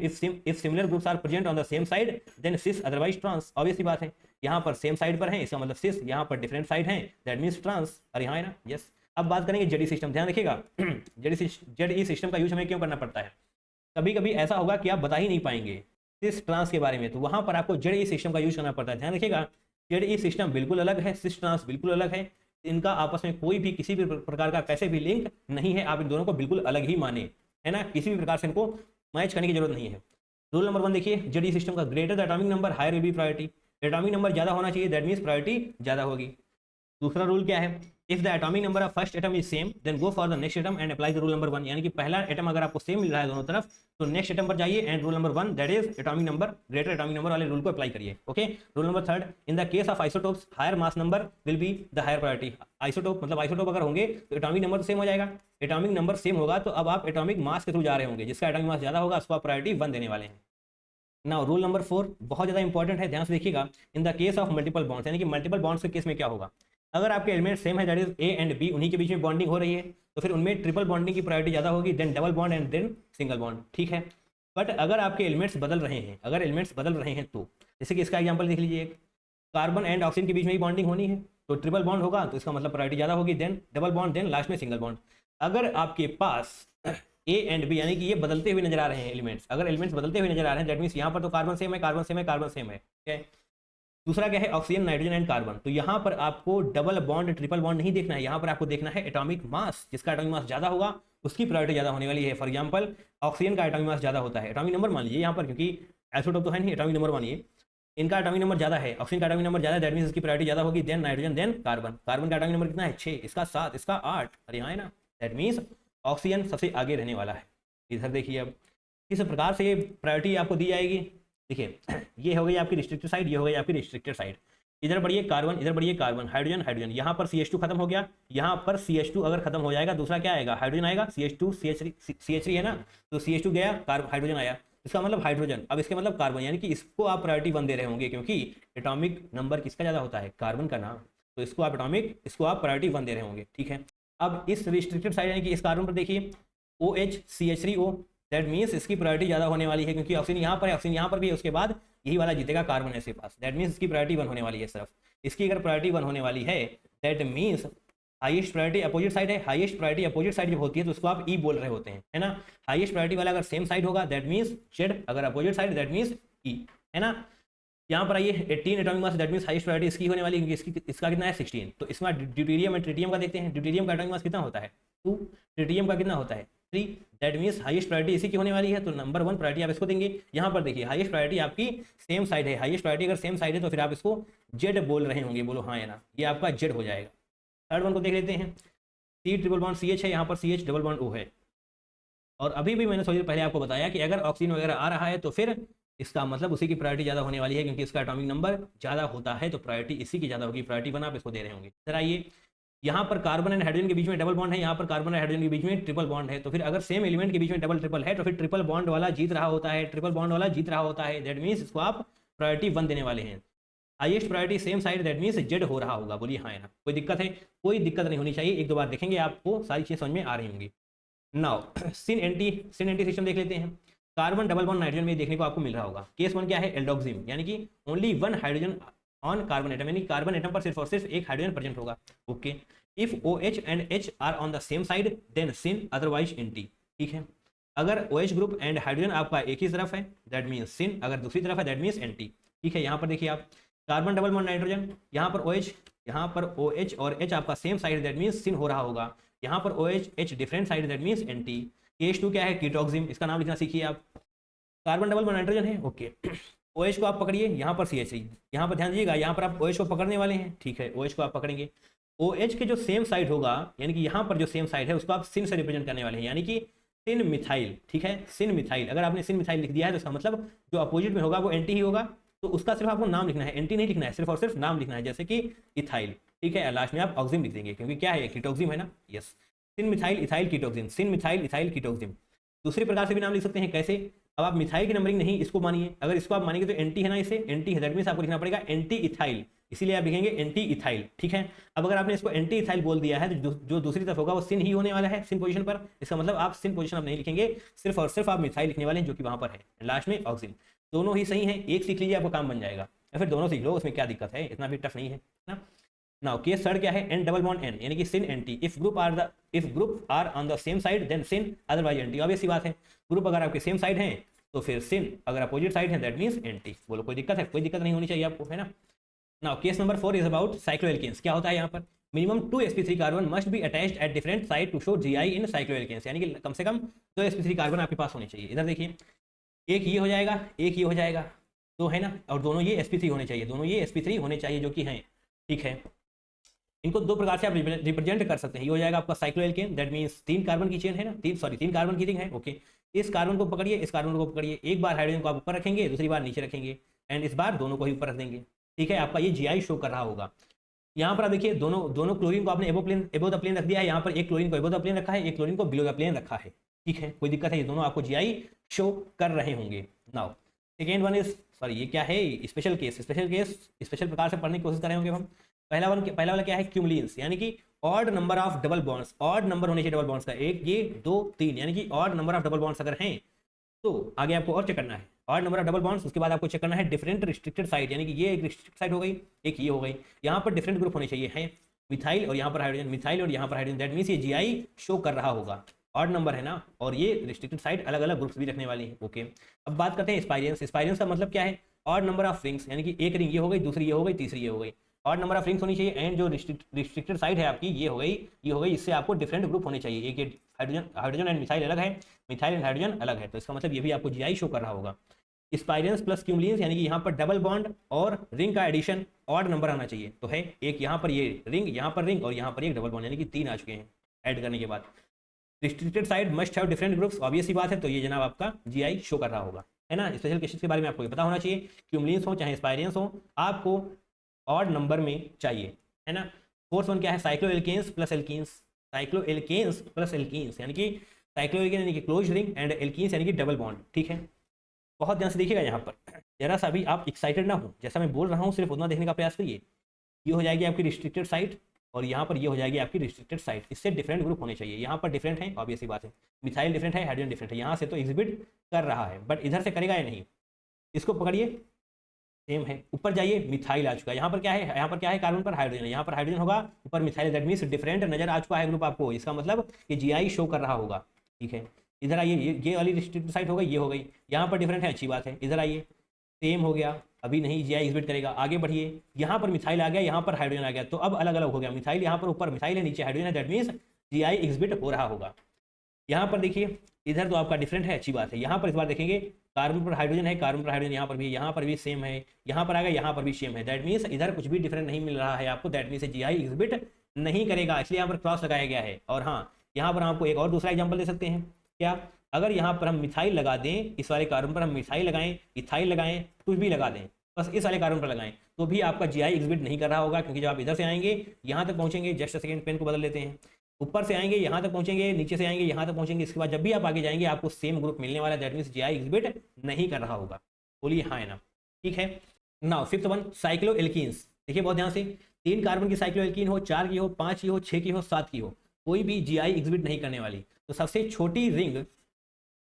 if similar groups are present on the same side then cis otherwise trans, obvious सी बात है, यहाँ पर सेम साइड पर है इसका मतलब सिस, यहाँ पर डिफरेंट साइड है दैट मीन्स ट्रांस, अरे हाँ है ना, यस। अब बात करेंगे ZE सिस्टम, ध्यान रखिएगा ZE सिस्टम का यूज हमें क्यों करना पड़ता है, कभी कभी ऐसा होगा कि आप बता ही नहीं पाएंगे सिस ट्रांस के बारे में, तो वहां पर आपको ZE सिस्टम का यूज करना पड़ता है, ध्यान रखिएगा। ZE सिस्टम बिल्कुल अलग है, सिस ट्रांस बिल्कुल अलग है, इनका आपस में कोई भी किसी भी प्रकार का कैसे भी लिंक नहीं है, आप इन दोनों को बिल्कुल अलग ही माने, है ना, किसी भी प्रकार से इनको मैच करने की जरूरत नहीं है। रूल नंबर 1 देखिए, ZE सिस्टम का, greater the atomic number higher will be priority, atomic number ज्यादा होना चाहिए दैट मीन्स प्रायोरिटी ज्यादा होगी। दूसरा रूल क्या है, if the atomic number of first atom is same then go for the next atom and apply the rule number 1, यानी कि पहला एटम अगर आपको सेम मिल रहा है दोनों तरफ तो नेक्स्ट एटम पर जाइए and rule number 1 that is atomic number, greater atomic number वाले रूल को अप्लाई करिए, okay. Rule number 3, in the case of isotopes higher mass number will be the higher priority, isotope मतलब आइसोटोप अगर होंगे तो एटॉमिक नंबर तो सेम हो जाएगा, एटॉमिक नंबर सेम होगा तो अब आप एटॉमिक मास के थ्रू जा रहे होंगे, जिसका एटॉमिक मास ज्यादा होगा उसको आप प्रायोरिटी 1 देने वाले हैं। नाउ रूल नंबर 4 बहुत ज्यादा इंपॉर्टेंट है, ध्यान से देखिएगा, इन the case of multiple bonds, यानी कि मल्टीपल बॉन्ड्स के केस में क्या होगा, अगर आपके एलिमेंट सेम है that is A and B, उन्हीं के बीच में बॉन्डिंग हो रही है तो फिर उनमें ट्रिपल बॉन्डिंग की प्रायोरिटी ज्यादा होगी, then double bond and then single bond, ठीक है। बट अगर आपके एलिमेंट्स बदल रहे हैं, अगर एलिमेंट्स बदल रहे हैं तो जैसे कि इसका एग्जांपल देख लीजिए, कार्बन एंड ऑक्सीजन के बीच में ही बॉन्डिंग होनी है तो ट्रिपल बॉन्ड होगा, तो इसका मतलब प्रायोरिटी ज्यादा होगी, then double bond, then last में सिंगल बॉन्ड। अगर आपके पास A एंड B यानी कि ये बदलते हुए नजर आ रहे हैं एलिमेंट्स, अगर एलिमेंट्स बदलते हुए नजर आ रहे हैं दैट मीन्स यहाँ पर तो कार्बन सेम है कार्बन सेम है कार्बन सेम है, ठीक है। दूसरा क्या है, ऑक्सीजन नाइट्रोजन एंड कार्बन, तो यहाँ पर आपको डबल बॉन्ड ट्रिपल बॉन्ड नहीं देखना है, यहाँ पर आपको देखना है एटॉमिक मास, जिसका एटॉमिक मास ज्यादा होगा उसकी प्रायोरिटी ज्यादा होने वाली है। फॉर एग्जांपल ऑक्सीजन का एटॉमिक मास ज्यादा होता है, एटॉमिक नंबर मान लीजिए यहाँ पर, क्योंकि आइसोटोप तो है नहीं, एटॉमिक नंबर मानिए, इनका एटॉमिक नंबर ज्यादा है, ऑक्सीजन का एटॉमिक नंबर ज्यादा है दैट मींस इसकी प्रायोरिटी ज्यादा होगी, then nitrogen then carbon, carbon का एटॉमिक नंबर कितना है 6, इसका 7, इसका 8, अरे हाँ है ना, दैट मींस ऑक्सीजन सबसे आगे रहने वाला है। इधर देखिए अब किस प्रकार से प्रायोरिटी आपको दी जाएगी, देखिए ये हो गई आपकी रिस्ट्रिक्टेड साइड, ये हो गई आपकी रिस्ट्रिक्टेड साइड, इधर बढ़िए कार्बन, इधर बढ़िए कार्बन, हाइड्रोजन हाइड्रोजन, यहाँ पर CH2 खत्म हो गया, यहाँ पर CH2 अगर खत्म हो जाएगा दूसरा क्या आएगा, हाइड्रोजन आएगा, CH2 CH3 है ना, तो CH2 गया, हाइड्रोजन आया, इसका मतलब हाइड्रोजन, अब इसके मतलब कार्बन, यानी कि इसको आप प्रायोरिटी 1 दे रहे होंगे क्योंकि एटॉमिक नंबर किसका ज्यादा होता है, कार्बन का नाम, तो इसको आप इसको आप प्रायोरिटी 1 दे रहे होंगे, ठीक है। अब इस रिस्ट्रिक्टेड साइड यानी कि इस कार्बन पर देखिए OH CH3O, दैट मीन्स इसकी प्रायोरिटी ज्यादा होने वाली है क्योंकि ऑक्सीजन यहाँ पर है, ऑक्सीजन यहाँ पर भी है, उसके बाद यही वाला जीतेगा, कार्बन है इसके पास, दैट मीन्स इसकी प्रायोरिटी 1 होने वाली है सिर्फ, इसकी अगर प्रायोरिटी 1 होने वाली है that means highest priority opposite side है, हाईएस्ट प्रायोरिटी अपोजिट साइड जब होती है तो उसको आप E बोल रहे होते हैं, है ना। हाईएस्ट प्रायोरिटी वाला अगर सेम साइड होगा दैट मीन्स Z, अगर opposite side that means E, है ना। यहाँ पर आइए 18 atomic mass that means highest priority इसकी होने वाली है क्योंकि इसका कितना है 16, तो इसमें ड्यूटेरियम एंड ट्रिटियम का देखते हैं, ड्यूटेरियम का एटॉमिक मास कितना होता है 2, ट्रिटियम का कितना होता है 3, दैट मीन्स हाईएस्ट प्रायोरिटी इसी की होने वाली है, तो नंबर 1 प्रायोरिटी आप इसको देंगे। यहाँ पर देखिए हाईएस्ट प्रायोरिटी आपकी सेम साइड है, हाईएस्ट प्रायोरिटी अगर सेम साइड है तो फिर आप इसको जेड बोल रहे होंगे, बोलो हाँ या ना, ये आपका जेड हो जाएगा। थर्ड वन को देख लेते हैं, C triple bond C H है, यहाँ पर C H double bond O है। और अभी भी मैंने थोड़ी देर पहले आपको बताया कि अगर ऑक्सीजन वगैरह आ रहा है तो फिर इसका मतलब उसी की प्रायोरिटी ज़्यादा होने वाली है, क्योंकि इसका एटॉमिक नंबर ज़्यादा होता है तो प्रायोरिटी इसी की ज़्यादा होगी। प्रायोरिटी 1 आप इसको दे रहे होंगे। सर आइए, यहाँ पर कार्बन एंड हाइड्रोजन के बीच में डबल बॉन्ड है, यहाँ पर कार्बन एंड हाइड्रोजन के बीच में ट्रिपल बॉन्ड है, तो फिर अगर सेम एलिमेंट के बीच में डबल ट्रिपल है तो फिर ट्रिपल बॉन्ड वाला जीत रहा होता है, ट्रिपल बॉन्ड वाला जीत रहा होता है। दैट मीन्स इसको आप प्रायोरिटी 1 देने वाले हैं। Highest priority same side, that means Z हो रहा होगा। बोलिए हाँ या ना, कोई दिक्कत है? कोई दिक्कत नहीं होनी चाहिए, एक दो बार देखेंगे आपको सारी चीज़ समझ में आ रही होंगी। नाउ सिन एंटी सिस्टम देख लेते हैं। कार्बन डबल बॉन्ड नाइट्रोजन में देखने को आपको मिल रहा होगा। केस 1 क्या है? एल्डोक्सिम, यानी कि only 1 hydrogen on carbon atom, यानी कार्बन एटम पर सिर्फ और सिर्फ एक हाइड्रोजन प्रेजेंट होगा। Okay, if OH and H are on the same side then syn, otherwise anti. ठीक है, अगर OH ग्रुप एंड हाइड्रोजन आपका एक ही तरफ है दैट मीन्स सिन, अगर दूसरी तरफ है दैट मीन्स एंटी। ठीक है, यहाँ पर देखिए आप कार्बन डबल बॉन्ड नाइट्रोजन, यहाँ पर OH, यहाँ पर OH और H आपका सेम साइड दैट मीन्स सिन हो रहा होगा। यहाँ पर OH H different side that means anti. Case 2 क्या है? कीटोक्सिम, इसका नाम लिखना सीखिए आप। कार्बन डबल बॉन्ड नाइट्रोजन है, ओके। OH को आप पकड़िए, यहाँ पर CH3, यहाँ पर ध्यान दीजिएगा, यहाँ पर आप OH को पकड़ने वाले हैं। ठीक है, OH को आप पकड़ेंगे, OH के जो सेम साइड होगा, यानी कि यहाँ पर जो सेम साइड है उसको आप सिन से रिप्रेजेंट करने वाले हैं, यानी कि सिन मिथाइल। ठीक है, सिन मिथाइल, अगर आपने सिन मिथाइल लिख दिया है तो इसका मतलब जो अपोजिट में होगा वो एंटी ही होगा, तो उसका सिर्फ आपको नाम लिखना है, एंटी नहीं लिखना है, सिर्फ और सिर्फ नाम लिखना है, जैसे कि इथाइल। ठीक है, लास्ट में आप ऑक्सिम लिख देंगे, क्योंकि क्या है? कीटोक्सिम है ना। यस, सिन मिथाइल इथाइल कीटोक्सिम, सिन मिथाइल इथाइल कीटोक्सिम। दूसरी प्रकार से भी नाम लिख सकते हैं, कैसे? अब आप मिथाइल की नंबरिंग नहीं इसको मानिए, अगर इसको आप मानेंगे तो एंटी है ना, इसे एंटी है, दैट मीन्स आपको लिखना पड़ेगा एंटी इथाइल, इसीलिए आप लिखेंगे एंटी इथाइल। ठीक है, अब अगर आपने इसको एंटी इथाइल बोल दिया है तो जो दूसरी तरफ होगा वो सिन ही होने वाला है, सिन पोजीशन पर। इसका मतलब आप सिन पोजीशन आप नहीं लिखेंगे, सिर्फ और सिर्फ आप मिथाइल लिखने वाले हैं, जो कि वहां पर है, लास्ट में ऑक्सिन। दोनों ही सही है, एक सीख लीजिए आपको काम बन जाएगा, या फिर दोनों सीख लो, उसमें क्या दिक्कत है, इतना भी टफ नहीं है ना। नाउ केस थर्ड क्या है? एन डबल बॉन्ड एन, यानी कि syn anti. If group are on the same side then syn, otherwise anti. Obvious सी बात है, ग्रुप अगर आपके सेम साइड हैं तो फिर सिन, अगर अपोजिट साइड है दैट मीन्स एंटी। बोलो कोई दिक्कत है? कोई दिक्कत नहीं होनी चाहिए आपको, है ना। Now case number 4 is about cycloalkanes. क्या होता है यहाँ पर? Minimum 2 sp3 carbon must be attached at different side to show GI in cycloalkanes, यानी कि कम से कम 2 sp3 कार्बन आपके पास होने चाहिए। इधर देखिए, एक ये हो जाएगा, एक ये हो जाएगा, तो है ना, और दोनों ये sp3 होने चाहिए, दोनों ये sp3 होने चाहिए, जो कि हैं। ठीक है, इनको दो प्रकार से आप रिप्रेजेंट कर सकते हैं। ये हो जाएगा आपका साइक्लोएल्केन, दैट मीन्स 3 कार्बन की चेन है ना, 3 कार्बन की रिंग है। ओके, इस कार्बन को पकड़िए, इस कार्बन को पकड़िए, एक बार हाइड्रोजन को आप ऊपर रखेंगे, दूसरी बार नीचे रखेंगे, एंड इस बार दोनों को ही ऊपर रख देंगे। ठीक है, आपका ये GI शो कर रहा होगा। यहाँ पर आप देखिए, दोनों क्लोरीन को आपने एबो द प्लेन रख दिया है, यहाँ पर एक क्लोरीन को एबो द प्लेन रखा है, एक क्लोरीन को बिलो द प्लेन रखा है। ठीक है, कोई दिक्कत है? ये दोनों आपको GI शो कर रहे होंगे। Now second one is, sorry ये क्या है? स्पेशल केस स्पेशल प्रकार से पढ़ने की कोशिश कर रहे होंगे हम। पहला वाला क्या है? क्यूमुलेंस, यानी कि odd number of double bonds, odd number होने चाहिए डबल बॉन्ड्स का, 1 ये 2 3, यानी कि odd number of double bonds अगर हैं तो आगे आपको और चेक करना है odd number of double bonds. उसके बाद आपको चेक करना है डिफरेंट रिस्ट्रिक्टेड साइड, यानी कि ये एक रिस्ट्रिक्टेड साइड हो गई, एक ये हो गई, यहाँ पर डिफरेंट ग्रुप होने चाहिए हैं, मिथाइल और यहाँ पर हाइड्रोजन, मिथाइल और यहाँ पर हाइड्रोजन, दैट मीन्स ये GI शो कर रहा होगा। ऑड नंबर है ना, और ये रिस्ट्रिक्टेड साइड अलग अलग ग्रुप्स भी रखने वाली है। ओके, अब बात करते हैं स्पाइरेंस। स्पाइरेंस का मतलब क्या है? ऑड नंबर ऑफ रिंग्स, यानी कि एक रिंग ये हो गई, दूसरी ये हो गई, तीसरी ये हो गई, ऑड नंबर ऑफ रिंग्स होनी चाहिए, एंड जो रिस्ट्रिक्टेड साइड है आपकी ये हो गई, इससे आपको डिफरेंट ग्रुप होने चाहिए। एक हाइड्रोजन एंड मिथाइल अलग है, मिथाइल एंड हाइड्रोजन अलग है, तो इसका मतलब ये भी आपको GI शो कर रहा होगा। स्पाइरेंस प्लस क्यूमुलेंस, यानी कि यहाँ पर डबल बॉन्ड और रिंग का एडिशन ऑड नंबर आना चाहिए, तो है एक यहाँ पर ये रिंग, यहाँ पर रिंग और यहाँ पर एक डबल बॉन्ड, यानी कि 3 आ चुके हैं ऐड करने के बाद। Restricted side must have different groups, obvious सी बात है, तो ये जनाब आपका GI शो कर रहा होगा, है ना। स्पेशल केसेस के बारे में आपको ये पता होना चाहिए, क्यूमुलेंस हो चाहे स्पाइरेंस हो, आपको ऑड नंबर में चाहिए, है ना। फोर्थ वन क्या है? Cycloalkenes plus alkenes, cycloalkenes plus alkenes, यानी कि साइक्लोएल्केन यानी कि क्लोज रिंग एंड एल्कीन्स यानी कि डबल बॉन्ड। ठीक है, बहुत ध्यान से देखिएगा यहाँ पर, जरा सा भी आप एक्साइटेड ना हो, जैसा मैं बोल रहा हूँ सिर्फ उतना देखने का प्रयास करिए। ये हो जाएगी आपकी रिस्ट्रिक्टेड साइड और यहाँ पर ये हो जाएगी आपकी रिस्ट्रिक्टेड साइड, इससे डिफरेंट ग्रुप होने चाहिए। यहाँ पर डिफरेंट है, ऑब्वियस सी बात है, मिथाइल डिफरेंट है, हाइड्रोजन डिफरेंट है, यहाँ से तो एग्जिबिट कर रहा है, बट इधर से करेगा या नहीं। इसको पकड़िए, सेम है, ऊपर जाइए, मिथाइल आ चुका है, यहाँ पर क्या है? यहाँ पर क्या है? कार्बन पर हाइड्रोजन है, यहाँ पर हाइड्रोजन होगा, ऊपर मिथाइल, दैट मीन्स डिफरेंट नजर आ चुका है ग्रुप आपको, इसका मतलब कि GI शो कर रहा होगा। ठीक है, इधर आइए, ये वाली रिस्ट्रिक्टेड साइड हो गई, ये हो गई, यहाँ पर डिफरेंट है, अच्छी बात है। इधर आइए, सेम हो गया, अभी नहीं, GI एग्जिबिट करेगा। आगे बढ़िए, यहाँ पर मिथाइल आ गया, यहाँ पर हाइड्रोजन आ गया, तो अब अलग अलग हो गया, मिथाइल यहाँ पर ऊपर मिथाइल है, नीचे हाइड्रोजन है, दैट मीन्स GI एग्जिबिट हो रहा होगा। यहाँ पर देखिए इधर तो आपका डिफरेंट है, अच्छी बात है। यहाँ पर इस बार देखेंगे कार्बन पर हाइड्रोजन है, कार्बन पर हाइड्रोजन यहाँ पर भी सेम है, यहाँ पर आएगा यहाँ पर भी सेम है। दैट मीन्स इधर कुछ भी डिफरेंट नहीं मिल रहा है आपको, दैट मीन्स जीआई एग्जिबिट नहीं करेगा, इसलिए यहाँ पर क्रॉस लगाया गया है। और हाँ, यहाँ पर आपको एक और दूसरा एग्जाम्पल दे सकते हैं, क्या, अगर यहाँ पर हम मिथाइल लगा दें, इस वाले कार्बन पर हम मिथाइल लगाएं, इथाइल लगाएं, कुछ भी लगा दें, बस इस वाले कार्बन पर लगाएं, तो भी आपका जीआई एग्जिबिट नहीं कर रहा होगा, क्योंकि जब आप इधर से आएंगे यहाँ तक पहुंचेंगे, जस्ट सेकंड पेन को बदल लेते हैं, ऊपर से आएंगे यहाँ तक पहुंचेंगे, नीचे से आएंगे यहाँ तक पहुंचेंगे, इसके बाद जब भी आप आगे जाएंगे आपको सेम ग्रुप मिलने वाला है, दैट मीन्स जीआई एग्जिबिट नहीं कर रहा होगा। बोलिए हाँ है ना, ठीक है। Now fifth one, cyclo alkenes. देखिए बहुत ध्यान से, 3 कार्बन की साइक्लो एल्कीन हो, 4 की हो, 5 की हो, 6 की हो, 7 की हो, कोई भी जीआई एग्जिबिट नहीं करने वाली। तो सबसे छोटी रिंग,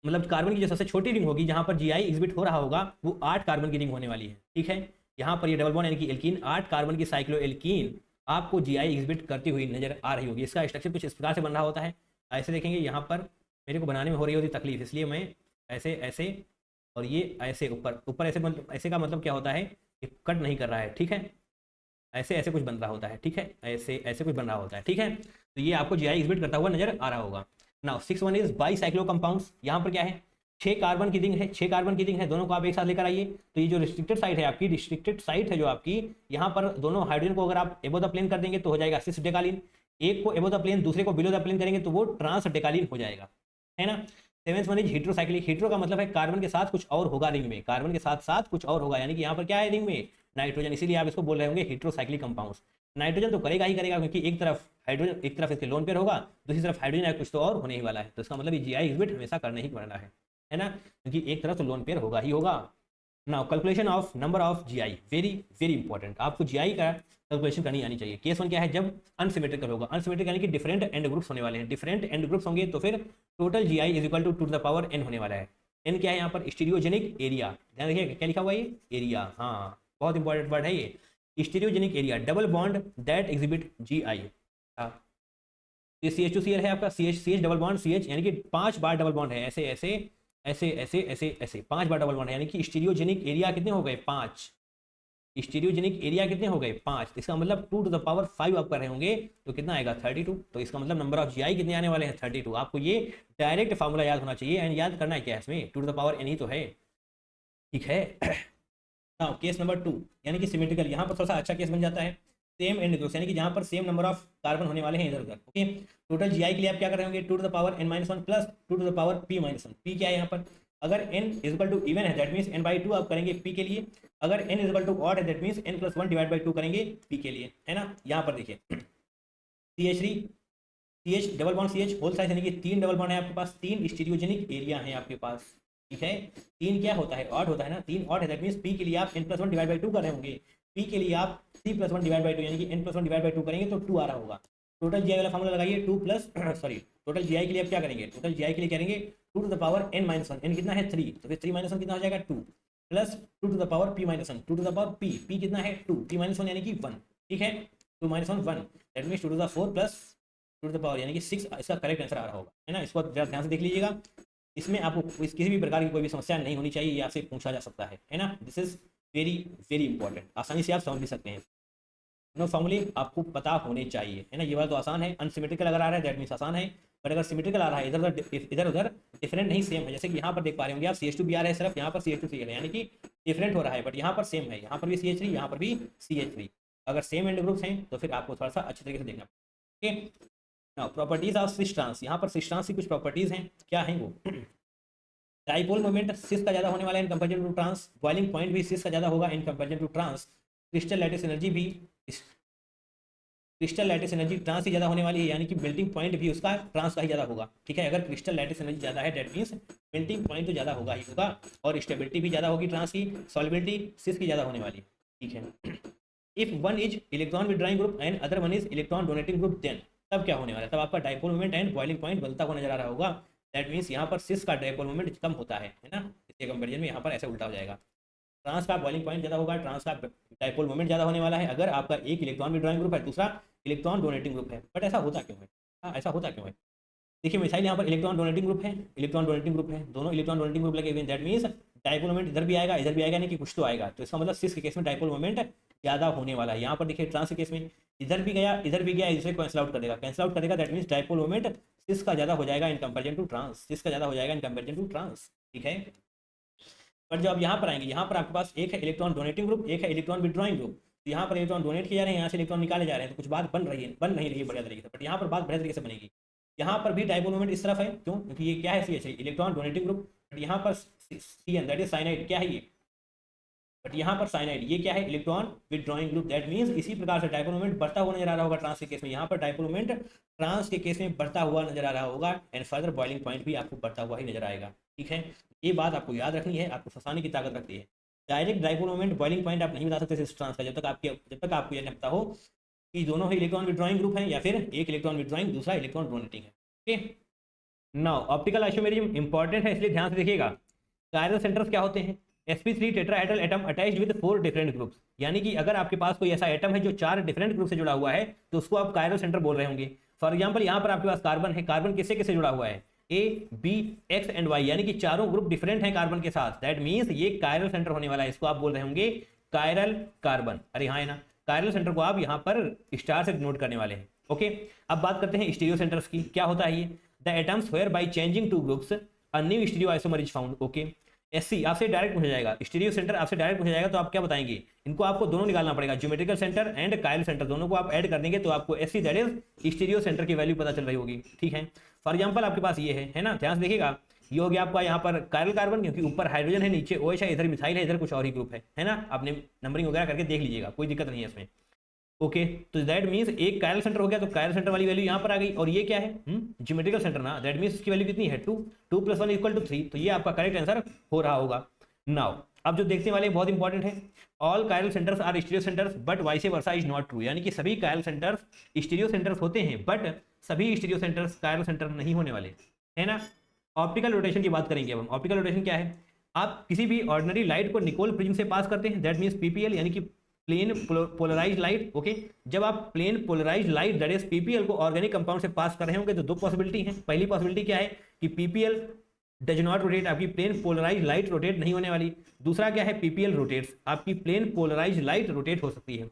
मतलब कार्बन की जो सबसे छोटी रिंग होगी जहां पर जीआई एग्जिबिट हो रहा होगा, वो 8 कार्बन की रिंग होने वाली है, ठीक है। यहाँ पर ये डबल बॉन्ड यानी कि एल्कीन, 8 कार्बन की साइक्लो एल्कीन आपको जीआई एग्जिबिट करती हुई नजर आ रही होगी। इसका स्ट्रक्चर कुछ इस प्रकार से बन रहा होता है, ऐसे देखेंगे। यहाँ पर मेरे को बनाने में हो रही होती तकलीफ, इसलिए मैं ऐसे ऐसे और ये ऐसे ऊपर ऊपर ऐसे, ऐसे का मतलब क्या होता है, ये कट नहीं कर रहा है, ठीक है, ऐसे ऐसे कुछ बन रहा होता है, ठीक है, ऐसे ऐसे कुछ बन रहा होता है, ठीक है। तो ये आपको जीआई एग्जिबिट करता हुआ नजर आ रहा होगा। Now 6 one is bicyclo compounds. यहाँ पर क्या है, 6 कार्बन की रिंग है, 6 कार्बन की रिंग है, दोनों को आप एक साथ लेकर आइए। तो ये जो रिस्ट्रिक्टेड साइट है आपकी, रिस्ट्रिक्टेड साइट है जो आपकी, यहाँ पर दोनों हाइड्रोजन को अगर आप एबो द प्लेन कर देंगे तो हो जाएगा सिस डेकालीन, एक को एबो द प्लेन दूसरे को बिलो द प्लेन करेंगे तो वो ट्रांस डेकालीन हो जाएगा, है ना। 7th one is heterocyclic. Hetero का मतलब है कार्बन के साथ कुछ और होगा रिंग में, कार्बन के साथ साथ कुछ और होगा, यानी कि यहाँ पर क्या है रिंग में, नाइट्रोजन, इसीलिए आप इसको बोल रहे होंगे हेट्रोसाइक्लिक कंपाउंड्स। नाइट्रोजन तो करेगा ही करेगा, क्योंकि एक तरफ हाइड्रोजन, एक तरफ इसके लोन पेयर होगा, दूसरी तरफ हाइड्रोजन या कुछ तो और होने ही वाला है, तो इसका मतलब जीआई एग्जिबिट हमेशा करने ही पड़ना है ना, क्योंकि एक तरफ तो लोन पेयर होगा ही होगा। Now calculation of number of GI, very very important, आपको जीआई का कैलकुलेशन करनी आनी चाहिए। केस वन क्या है, जब अनसिमेट्रिकल होगा, अनसिमेट्रिकल यानी कि डिफरेंट एंड ग्रुप्स होने वाले हैं, डिफरेंट एंड ग्रुप्स होंगे तो फिर total GI is equal to 2 to the power n होने वाला है। n क्या है यहाँ पर, स्टीरियोजेनिक एरिया, ध्यान रखिए क्या लिखा हुआ है ये, एरिया, हाँ बहुत इंपॉर्टेंट वर्ड है ये, stereogenic area, double bond that exhibit GI. ये CH2Cl है आपका, CH डबल बॉन्ड CH, यानी कि 5 बार डबल बॉन्ड है, ऐसे ऐसे ऐसे ऐसे ऐसे ऐसे 5 बार डबल बॉन्ड है, यानी कि स्टीरियोजेनिक एरिया कितने हो गए, 5, स्टीरियोजेनिक एरिया कितने हो गए, 5, इसका मतलब 2 टू द पावर 5 आप कर रहे होंगे तो कितना आएगा 32, तो इसका मतलब नंबर ऑफ जीआई कितने आने वाले हैं 32। आपको ये डायरेक्ट फार्मूला याद होना चाहिए, एंड याद करना है क्या है इसमें, 2 टू द पावर n ही तो है, ठीक है। नाउ केस नंबर 2 यानी कि सिमेट्रिकल, यहाँ पर थोड़ा सा अच्छा केस बन जाता है, सेम एंड ग्रुप्स, यानी कि जहाँ पर सेम नंबर ऑफ कार्बन होने वाले हैं इधर उधर, ओके। टोटल जीआई के लिए आप क्या कर रहे होंगे, 2 to the power n-1 plus 2 to the power p-1, p क्या है यहाँ पर, अगर n is equal to even है दैट मींस n/2 आप करेंगे p के लिए, अगर n is equal to odd है that means n+1 divide by 2 करेंगे p के लिए, है ना। यहाँ पर देखिए CH3 CH double bond CH whole size, यानी कि 3 डबल बॉन्ड है आपके पास, 3 स्टीरियोजेनिक एरिया है आपके पास, ठीक है। 3 क्या होता है, ऑड होता है ना, 3 ऑड है दैट मींस p के लिए आप n+1 डिवाइड बाई 2 कर रहे होंगे, p के लिए आप 3+1 डिवाइड बाई 2 यानी कि n+1 डिवाइड बाई 2 करेंगे तो 2 आ रहा होगा। टोटल जीआई वाला फार्मूला लगाइए, 2 प्लस सॉरी टोटल जीआई के लिए आप क्या करेंगे, टोटल जीआई के लिए करेंगे 2 to the power n-1, n कितना है 3, तो फिर 3-1 कितना हो जाएगा 2, plus 2 to the power p-1, 2 to the power p कितना है 2, p-1 यानी कि 1, ठीक है, 2 - 1 1, that means 2 to the 4 plus 2 to the power यानी कि 6, इसका करेक्ट आंसर आ रहा होगा, है ना। इसको जरा ध्यान से देख लीजिएगा, इसमें आपको किसी भी प्रकार की कोई भी समस्या नहीं होनी चाहिए, ये आपसे पूछा जा सकता है ना। This is very very important, आसानी से आप समझ भी सकते हैं, नो फॉर्मूले आपको पता होने चाहिए, है ना। ये वाला तो आसान है, अनसिमेट्रिकल अगर आ रहा है दैट मींस आसान है, पर अगर सिमेट्रिकल आ रहा है इधर उधर डिफरेंट नहीं सेम है, जैसे कि यहाँ पर देख पा रहे होंगे आप CH2Br है सिर्फ, यहाँ पर CH2Cl है, यानी कि डिफरेंट हो रहा है, बट यहाँ पर सेम है, यहाँ पर भी CH3 यहाँ पर भी CH3, अगर सेम एंड ग्रुप्स हैं तो फिर आपको थोड़ा सा अच्छे तरीके से देखना, okay. Now properties of cis trans, यहाँ पर सिस ट्रांस की कुछ प्रॉपर्टीज हैं, क्या हैं वो, डाइपोल मोमेंट सिस का ज्यादा होने वाला है in comparison to trans, boiling point भी सिस का ज्यादा होगा in comparison to trans, crystal lattice energy भी, क्रिस्टल लैटिस एनर्जी ट्रांस ही ज़्यादा होने वाली है, यानी कि मेल्टिंग पॉइंट भी उसका ट्रांस का ही ज़्यादा होगा, ठीक है। अगर क्रिस्टल लैटिस एनर्जी ज़्यादा है दैट मीन्स मेल्टिंग पॉइंट तो ज़्यादा होगा ही होगा, और स्टेबिलिटी भी ज़्यादा होगी ट्रांस की, सॉल्युबिलिटी सिस की ज़्यादा होने वाली, ठीक है। If one is electron withdrawing group and other one is electron donating group, then तब क्या होने वाला है, तब आपका dipole moment and boiling point बनता हुआ नजर आ रहा होगा, दैट मीन्स यहाँ पर सिस का डाइपोल मोमेंट कम होता है ना, इसके कंपेरिजन में यहाँ पर ऐसे उल्टा हो जाएगा, ट्रांस का बॉइलिंग पॉइंट ज़्यादा होगा, ट्रांस का डाइपोल मोमेंट ज़्यादा होने वाला है, अगर आपका एक इलेक्ट्रॉन विड्रॉइंग ग्रुप है दूसरा इलेक्ट्रॉन डोनेटिंग ग्रुप है। बट ऐसा होता क्यों है, हाँ ऐसा होता क्यों है, देखिए मिसाइल यहाँ पर इलेक्ट्रॉन डोनेटिंग ग्रुप है, इलेक्ट्रॉन डोनेटिंग ग्रुप है, दोनों इलेक्ट्रॉन डोनेटिंग ग्रुप लगे हुए हैं, दैट मीन्स डाइपोल मोमेंट इधर भी आएगा नहीं कि कुछ तो आएगा, तो इसका मतलब सिस के केस में डाइपोल मोमेंट ज़्यादा होने वाला है। यहाँ पर देखिए ट्रांस के केस में इधर भी गया इसे कैंसिल आउट कर देगा, दैट मीन्स डाइपोल मोमेंट सिस का ज़्यादा हो जाएगा इन कंपेरिजन टू ट्रांस, सिस का ज़्यादा हो जाएगा इन कंपेरिजन टू ट्रांस, ठीक है। पर जब यहाँ पर आएंगे, यहाँ पर आपके पास एक है इलेक्ट्रॉन डोनेटिंग ग्रुप, एक है इलेक्ट्रॉन विड्रॉइंग ग्रुप। तो यहाँ पर इलेक्ट्रॉन डोनेट किए जा रहे हैं, यहाँ से इलेक्ट्रॉन निकाले जा रहे हैं, तो कुछ बात बन रही है, बन नहीं रही है बढ़िया तरीके से, बट यहाँ पर बात बढ़िया तरीके से बनेगी। यहाँ पर भी डाइपोल मोमेंट इस तरफ है, क्यों? क्योंकि ये क्या है, CH है, इलेक्ट्रॉन डोनेटिंग ग्रुप। बट यहाँ पर CN दैट इज साइनाइड, क्या है ये, बट यहाँ पर साइनाइड, ये क्या है, electron withdrawing group. That means इसी प्रकार से डाइपोल मोमेंट बढ़ता हुआ नजर आ रहा होगा ट्रांस के केस में, यहाँ पर डाइपोल मोमेंट ट्रांस के केस में बढ़ता हुआ नजर आ रहा होगा, एंड फर्दर बॉइलिंग पॉइंट भी आपको बढ़ता हुआ ही नजर आएगा, ठीक है। ये बात आपको याद रखनी है, आपको फंसाने की ताकत रखती है। Direct dipole moment boiling point आप नहीं बता सकते इस ट्रांस का, जब तक आपको यह नहीं पता हो कि दोनों ही इलेक्ट्रॉन विदड्रॉइंग ग्रुप है या फिर एक इलेक्ट्रॉन विदड्रॉइंग दूसरा इलेक्ट्रॉन डोनेटिंग है, okay. Now optical isomerism important है, इसलिए ध्यान से देखिएगा। कायरल सेंटर्स क्या होते हैं, sp3 tetrahedral atom attached with 4 different groups. यानी कि अगर आपके पास कोई ऐसा एटम है जो 4 डिफरेंट ग्रुप से जुड़ा हुआ है तो उसको आप कायरल सेंटर बोल रहे होंगे। फॉर एग्जांपल यहाँ पर आपके पास कार्बन है, कार्बन किससे किससे जुड़ा हुआ है, A, B, X and Y, यानी कि चारों ग्रुप डिफरेंट हैं कार्बन के साथ। दैट मीन्स ये कायरल सेंटर होने वाला है, इसको आप बोल रहे होंगे कायरल कार्बन। अरे हाँ है ना, कायरल सेंटर को आप यहाँ पर स्टार से नोट करने वाले हैं, ओके। अब बात करते हैं स्टीरियो सेंटर्स की। क्या होता है ये, the atoms where by changing 2 groups a new stereo isomer is found, okay. SC आपसे डायरेक्ट पूछा जाएगा, स्टीरियो सेंटर आपसे डायरेक्ट पूछा जाएगा, तो आप क्या बताएंगे, इनको आपको दोनों निकालना पड़ेगा, geometrical centre and chiral centre, दोनों को आप ऐड कर देंगे तो आपको SC that is stereo centre की वैल्यू पता चल रही होगी, ठीक है। फॉर एग्जांपल आपके पास ये है ना, ध्यान से देखिएगा, ये हो गया आपका यहाँ पर कायरल कार्बन, क्योंकि ऊपर हाइड्रोजन है, नीचे OH है, इधर मिथाइल है, इधर कुछ और ही ग्रुप है ना। आपने नंबरिंग वगैरह करके देख लीजिएगा, कोई दिक्कत नहीं है इसमें, ओके। तो दैट मीन्स एक कायरल सेंटर हो गया, तो कायरल सेंटर वाली वैल्यू यहाँ पर आ गई। और ये क्या है, ज्योमेट्रिकल सेंटर ना, दैट मीन्स इसकी वैल्यू कितनी है 2, 2 + 1 = 3, तो ये आपका करेक्ट आंसर हो रहा होगा। नाउ अब जो देखने वाले बहुत इंपॉर्टेंट है, all chiral centres are stereo centres but vice versa is not true. यानी कि सभी कायरल सेंटर्स स्टीरियो सेंटर्स होते हैं, बट सभी स्टीरियो सेंटर्स कायरल सेंटर नहीं होने वाले, है ना। ऑप्टिकल रोटेशन की बात करेंगे अब हम। ऑप्टिकल रोटेशन क्या है, आप किसी भी ऑर्डिनरी लाइट को निकोल प्रिज्म से पास करते हैं, दैट मीन्स PPL, यानी कि प्लेन पोलराइज लाइट, ओके। जब आप plane polarise light that is PPL को ऑर्गेनिक कंपाउंड से पास कर रहे होंगे तो 2 पॉसिबिलिटी है। पहली पॉसिबिलिटी क्या है कि PPL डज नॉट रोटेट, आपकी प्लेन पोलराइज लाइट रोटेट नहीं होने वाली। दूसरा क्या है, PPL रोटेट्स, आपकी प्लेन पोलराइज लाइट रोटेट हो सकती है।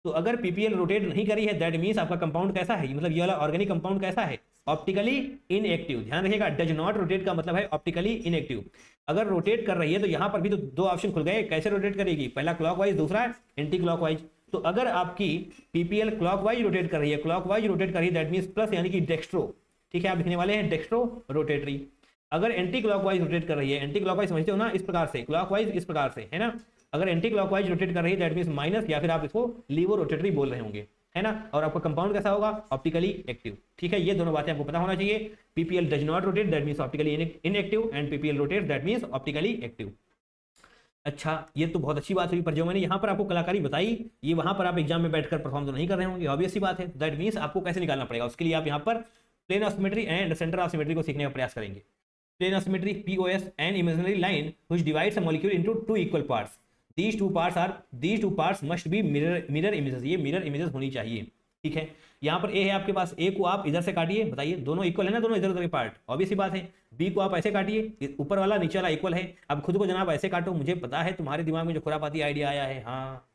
तो अगर PPL रोटेट नहीं करी है, दैट मीन्स आपका कंपाउंड कैसा है, मतलब ये वाला ऑर्गेनिक कंपाउंड कैसा है, ऑप्टिकली इनएक्टिव। ध्यान रखिएगा, डज नॉट रोटेट का मतलब है ऑप्टिकली इनएक्टिव। अगर रोटेट कर रही है तो यहाँ पर भी तो 2 ऑप्शन खुल गए, कैसे रोटेट करेगी, पहला क्लॉकवाइज, दूसरा एंटी क्लॉकवाइज। तो अगर आपकी PPL क्लॉकवाइज रोटेट कर रही है, क्लॉकवाइज रोटेट कर रही है, दैट मीन्स प्लस, यानी कि डेक्स्ट्रो, ठीक है। आप लिखने वाले हैं डेक्स्ट्रो रोटेटरी। अगर एंटी क्लॉकवाइज रोटेट कर रही है, एंटी क्लॉकवाइज समझते हो ना, इस प्रकार से, क्लॉकवाइज इस प्रकार से, है ना। अगर एंटी क्लॉकवाइज रोटेट कर रही है दैट मींस माइनस, या फिर आप इसको लीवो रोटेटरी बोल रहे होंगे, है ना। और आपका कंपाउंड कैसा होगा, ऑप्टिकली एक्टिव, ठीक है। ये दोनों बातें आपको पता होना चाहिए। PPL does not rotate, that means optically inactive, and PPL rotate, that means optically active. अच्छा, ये तो बहुत अच्छी बात हुई, पर जो मैंने यहाँ पर आपको कलाकारी बताई, ये वहां पर आप एग्जाम में बैठकर परफॉर्म तो नहीं कर रहे होंगे, ऑब्वियस सी बात है। दैट मींस आपको कैसे निकालना पड़ेगा, उसके लिए आप यहाँ पर plane of symmetry and centre of symmetry को सीखने का प्रयास करेंगे। Plane of symmetry POS, an imaginary line which divides a molecule into 2 equal parts. These two parts must be mirror images. ये mirror images होनी चाहिए, ठीक है। यहाँ पर A है आपके पास, A को आप इधर से काटिए, बताइए दोनों इक्वल है ना, दोनों इधर उधर के पार्ट, ऑब्वियस सी बात है। B को आप ऐसे काटिए, ऊपर वाला नीचे वाला इक्वल है। अब खुद को जनाब ऐसे काटो, मुझे पता है तुम्हारे दिमाग में जो खुरापाती आइडिया आया है, हाँ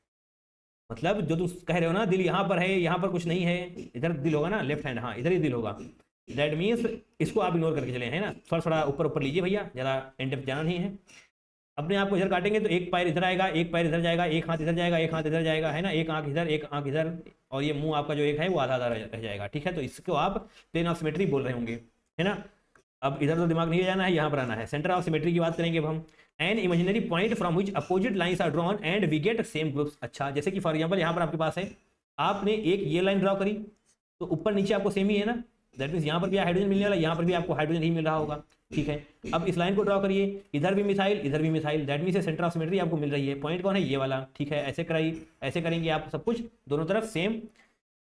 मतलब जो तुम कह रहे हो ना, दिल यहाँ पर है, यहाँ पर कुछ नहीं है, इधर दिल होगा ना, लेफ्ट हैंड, हाँ इधर ही दिल होगा। दैट मीन्स इसको आप इग्नोर करके चले, है ना। थोड़ा ऊपर लीजिए भैया, ज़्यादा एंड तक जाना नहीं है। अपने आप को इधर काटेंगे तो एक पैर इधर आएगा, एक पैर इधर जाएगा, एक हाथ इधर जाएगा, एक हाथ इधर जाएगा, है ना। एक आंख इधर, एक आंख इधर, और ये मुंह आपका जो एक है वो आधा आधा रह जाएगा, ठीक है। तो इसको आप प्लेन ऑफ सिमेट्री बोल रहे होंगे, है ना। अब इधर तो दिमाग नहीं जाना है, यहाँ पर आना है। सेंटर ऑफ सिमेट्री की बात करेंगे अब हम। An imaginary point from which opposite lines are drawn and we get same groups. अच्छा, जैसे कि फॉर एग्जाम्पल यहाँ पर आपके पास है, आपने एक ये लाइन ड्रॉ करी तो ऊपर नीचे आपको सेम ही है ना, दैट मीन्स यहाँ पर भी हाइड्रोजन मिलने वाला, यहाँ पर भी आपको हाइड्रोजन ही मिल रहा होगा, ठीक है। अब इस लाइन को ड्रॉ करिए, इधर भी मिसाइल, इधर भी missile, that means centre of symmetry आपको मिल रही है। पॉइंट कौन है, ये वाला, ठीक है। ऐसे कराइए, ऐसे करेंगे आप सब कुछ, दोनों तरफ सेम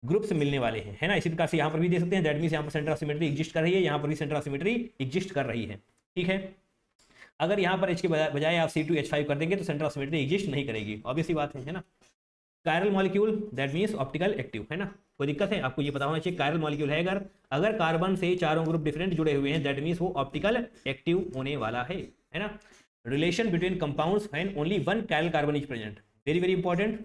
ग्रुप्स मिलने वाले हैं, है ना। इसी प्रकार से यहाँ पर भी दे सकते हैं, दैट मीन्स यहाँ पर सेंटर ऑफ सिमेट्री एग्जिस्ट कर रही है, यहाँ पर भी सेंटर ऑफ सिमेट्री एग्जिस्ट कर रही है, ठीक है। अगर यहाँ पर H के बजाय आप C2H5 कर देंगे तो सेंटर ऑफ सिमेट्री एग्जिस्ट नहीं करेगी, ऑब्वियस सी बात है ना। Chiral molecule that means optical active, है ना। कोई दिक्कत है, आपको ये पता होना चाहिए। कायरल मॉलिक्यूल है अगर कार्बन से चारों ग्रुप डिफरेंट जुड़े हुए हैं, दैट मीन्स वो ऑप्टिकल एक्टिव होने वाला है ना। Relation between compounds when only one chiral carbon is present, very very important.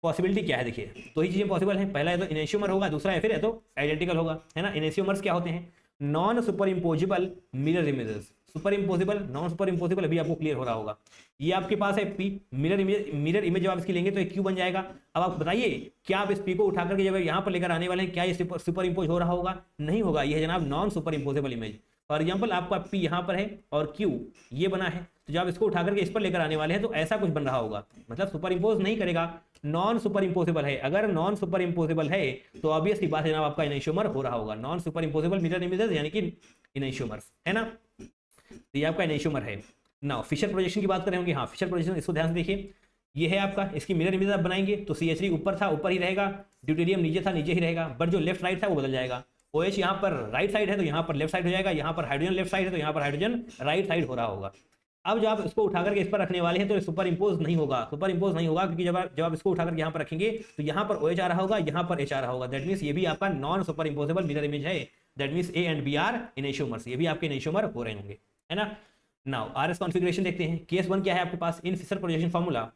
Possibility क्या है, देखिए 2 ही चीजें पॉसिबल हैं, पहला है तो इनेशियोमर होगा, दूसरा है फिर है तो आइडेंटिकल होगा, है ना। इनेशियोमर्स क्या होते हैं, non super imposable mirror images, super imposable non super imposable अभी आपको क्लियर हो रहा होगा। ये आपके पास है पी, मिरर इमेज जब आप इसकी लेंगे तो एक क्यू बन जाएगा। अब आप बताइए क्या आप इस पी को उठा करके जब यहाँ पर लेकर आने वाले हैं क्या ये सुपर इम्पोज हो रहा होगा? नहीं होगा, ये है जनाब non super imposable image. For example आपका पी यहाँ पर है और क्यू ये बना है, तो जब आप इसको उठा करके इस पर लेकर आने वाले हैं तो ऐसा कुछ बन रहा होगा, मतलब सुपर इम्पोज नहीं करेगा, नॉन सुपर इम्पोजेबल है। अगर नॉन सुपर इम्पोजेबल है तो ऑब्वियसली बात है जनाब आपका इनइशोमर हो रहा होगा। Non superimposable mirror images यानी कि इनइशोमर्स, है ना, तो ये आपका इनइशोमर है। नाउ फिशर प्रोजेक्शन की बात कर रहे होंगे, हाँ फिशर प्रोजेक्शन इसको ध्यान से देखिए, ये है आपका, इसकी मिरर इमेज आप बनाएंगे तो CH3 ऊपर था ऊपर ही रहेगा, ड्यूटेरियम नीचे था नीचे ही रहेगा, बट जो लेफ्ट राइट था वो बदल जाएगा। OH यहाँ पर राइट साइड है तो यहाँ पर लेफ्ट साइड हो जाएगा, यहाँ पर हाइड्रोजन लेफ्ट साइड है तो यहाँ पर हाइड्रोजन राइट साइड हो रहा होगा। अब जब आप इसको उठा करके इस पर रखने वाले हैं तो सुपर इम्पोज नहीं होगा, सुपर इम्पोज नहीं होगा क्योंकि जब आप इसको उठा करके यहाँ पर रखेंगे तो यहाँ पर OH आ रहा होगा, यहाँ पर H आ रहा होगा। दैट मीन्स ये भी आपका non superimposable mirror image है। That means A and B are enantiomers, ये भी आपके इनइशोमर हो रहे होंगे, है ना। नाउ RS कॉन्फ़िगरेशन देखते हैं। केस 1 क्या है आपके पास इन फिशर प्रोजेक्शन फार्मूला,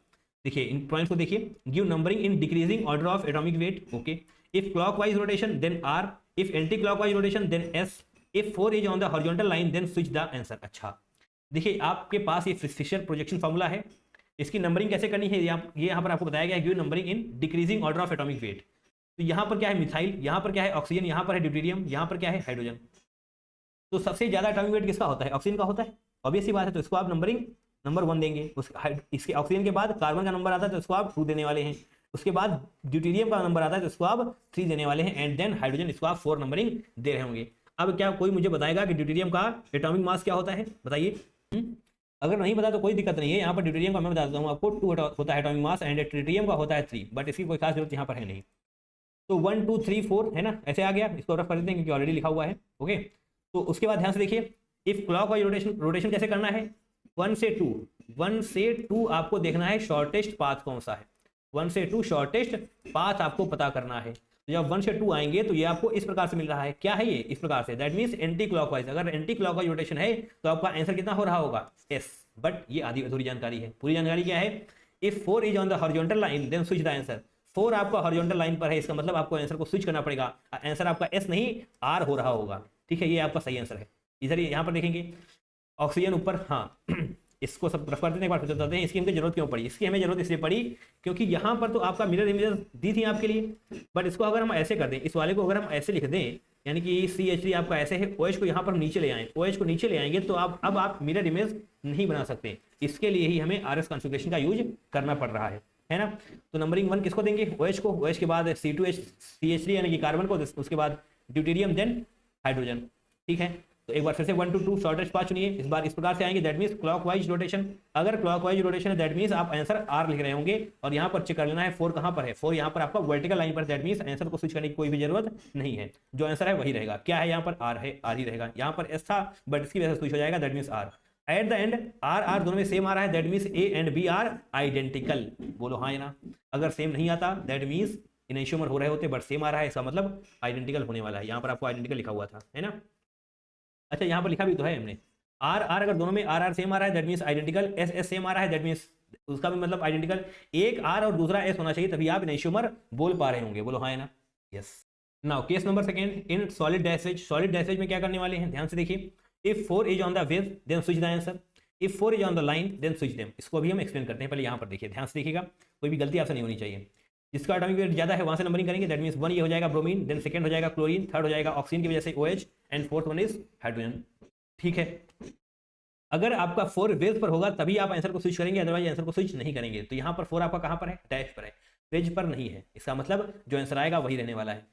देखिए इन पॉइंट्स को देखिए, give numbering in decreasing order of atomic weight, okay, if clockwise rotation then R, if anti clockwise rotation then S, if 4 is on the horizontal line then switch the answer. अच्छा देखिए आपके पास ये फिशर प्रोजेक्शन फार्मूला है, इसकी नंबरिंग कैसे करनी है ये यहाँ पर आपको बताया गया है, give numbering in decreasing order of atomic wait. तो यहाँ पर क्या है मिथाइल, यहाँ पर क्या है ऑक्सीजन, यहाँ पर है ड्यूटेरियम, यहाँ पर क्या है हाइड्रोजन। तो सबसे ज्यादा एटॉमिक वेट किसका होता है? ऑक्सीजन का होता है, ऑब्वियस सी बात है, तो इसको आप नंबरिंग नंबर 1 देंगे। इसके ऑक्सीजन के बाद कार्बन का नंबर आता है तो इसको आप 2 देने वाले हैं, उसके बाद ड्यूटेरियम का नंबर आता है तो इसको आप 3 देने वाले हैं, एंड देन हाइड्रोजन इसको आप 4 नंबरिंग दे रहे होंगे। अब क्या कोई मुझे बताएगा कि ड्यूटेरियम का एटॉमिक मास क्या होता है? बताइए। अगर नहीं पता तो कोई दिक्कत नहीं है, यहाँ पर ड्यूटेरियम का मैं बता देता हूँ आपको 2 होता है एटॉमिक मास एंड ट्रिटियम का होता है 3, बट इसकी कोई खास जरूरत यहाँ पर है नहीं। तो 1 2 3 4 है ना, ऐसे आ गया, इसको रफ कर देते हैं क्योंकि ऑलरेडी लिखा हुआ है, ओके। तो उसके बाद ध्यान से देखिए, इफ क्लॉकवाइज रोटेशन कैसे करना है? 1 से 2 आपको देखना है शॉर्टेस्ट पाथ कौन सा है, 1 से 2 शॉर्टेस्ट पाथ आपको पता करना है। तो जब 1 से 2 आएंगे तो ये आपको इस प्रकार से मिल रहा है, क्या है ये? इस प्रकार से, दैट मीन्स एंटी क्लॉकवाइज। अगर एंटी क्लॉकवाइज रोटेशन है तो आपका आंसर कितना हो रहा होगा? S, बट ये आधी अधूरी जानकारी है, पूरी जानकारी क्या है? If 4 is on the horizontal line then switch the answer. 4 आपका हॉरिजॉन्टल लाइन पर है, इसका मतलब आपको आंसर को स्विच करना पड़ेगा, आंसर आपका S नहीं R हो रहा होगा, ठीक है, ये आपका सही आंसर है। इधर यहाँ पर देखेंगे ऑक्सीजन ऊपर, हाँ इसको सब रफ कर देते हैं, एक बार फिर बताते हैं इसकी हमें जरूरत क्यों पड़ी। इसकी हमें जरूरत इसलिए पड़ी क्योंकि यहाँ पर तो आपका मिरर इमेजेस दी थी आपके लिए, बट इसको अगर हम ऐसे कर दें, इस वाले को अगर हम ऐसे लिख दें, यानी कि CH3 आपका ऐसे है, OH को यहाँ पर नीचे ले आए, OH को नीचे ले आएंगे तो अब आप मिरर इमेज नहीं बना सकते। इसके लिए ही हमें RS कॉन्फ़िगरेशन का यूज करना पड़ रहा है ना। तो नंबरिंग 1 किसको देंगे? OH को, OH के बाद C2H CH3 यानी कि कार्बन को, उसके बाद ड्यूटेरियम देन हाइड्रोजन, ठीक है। तो एक बार फिर से 1 to 2 शॉर्टेस्ट पाथ चुनिए, इस बार इस प्रकार से आएंगे, दैट मीन्स क्लॉकवाइज रोटेशन। अगर क्लॉकवाइज रोटेशन है दैट मीन्स आप आंसर R लिख रहे होंगे, और यहाँ पर चेक कर लेना है 4 कहाँ पर है, 4 यहाँ पर आपका वर्टिकल लाइन पर, दैट मीन्स आंसर को स्विच करने की कोई भी जरूरत नहीं है, जो आंसर है वही रहेगा। क्या है यहाँ पर? R है, R ही रहेगा। यहाँ पर S था बट इसकी वजह से स्विच हो जाएगा, that means R। At the end R दोनों में सेम आ रहा है, that means A and B are identical. बोलो हाँ या ना। अगर सेम नहीं आता दैट मीन्स इनइशोमर हो रहे होते, बट सेम आ रहा है, इसका मतलब आइडेंटिकल होने वाला है। यहाँ पर आपको आइडेंटिकल लिखा हुआ था, है ना। अच्छा यहाँ पर लिखा भी तो है हमने, R अगर दोनों में R सेम आ रहा है that means identical, S same आ रहा है दैट मीन्स उसका भी मतलब आइडेंटिकल। एक R और दूसरा S होना चाहिए तभी आप इनइशोमर बोल पा रहे होंगे। बोलो हाँ है ना, yes. Now case number 2 in solid dashes. Solid dashes में क्या करने वाले हैं? ध्यान से देखिए, if 4 is on the wave then switch the answer, if 4 is on the line then switch them. इसको अभी हम एक्सप्लेन करते हैं, पहले यहाँ पर देखिए, ध्यान से देखिएगा, कोई भी गलती आपसे नहीं होनी चाहिए। जिसका एटॉमिक वेट ज्यादा है वहां से नंबरिंग करेंगे, दैट मीन्स 1 ये हो जाएगा ब्रोमीन, देन सेकंड हो जाएगा क्लोरीन, थर्ड हो जाएगा ऑक्सीजन की वजह से OH, and fourth one is hydrogen, ठीक है। अगर आपका 4 वेव पर होगा तभी आप आंसर को स्विच करेंगे, अदरवाइज आंसर को स्विच नहीं करेंगे। तो यहाँ पर 4 आपका कहाँ पर है? डैश पर है, पेज पर नहीं है, इसका मतलब जो आंसर आएगा वही रहने वाला है।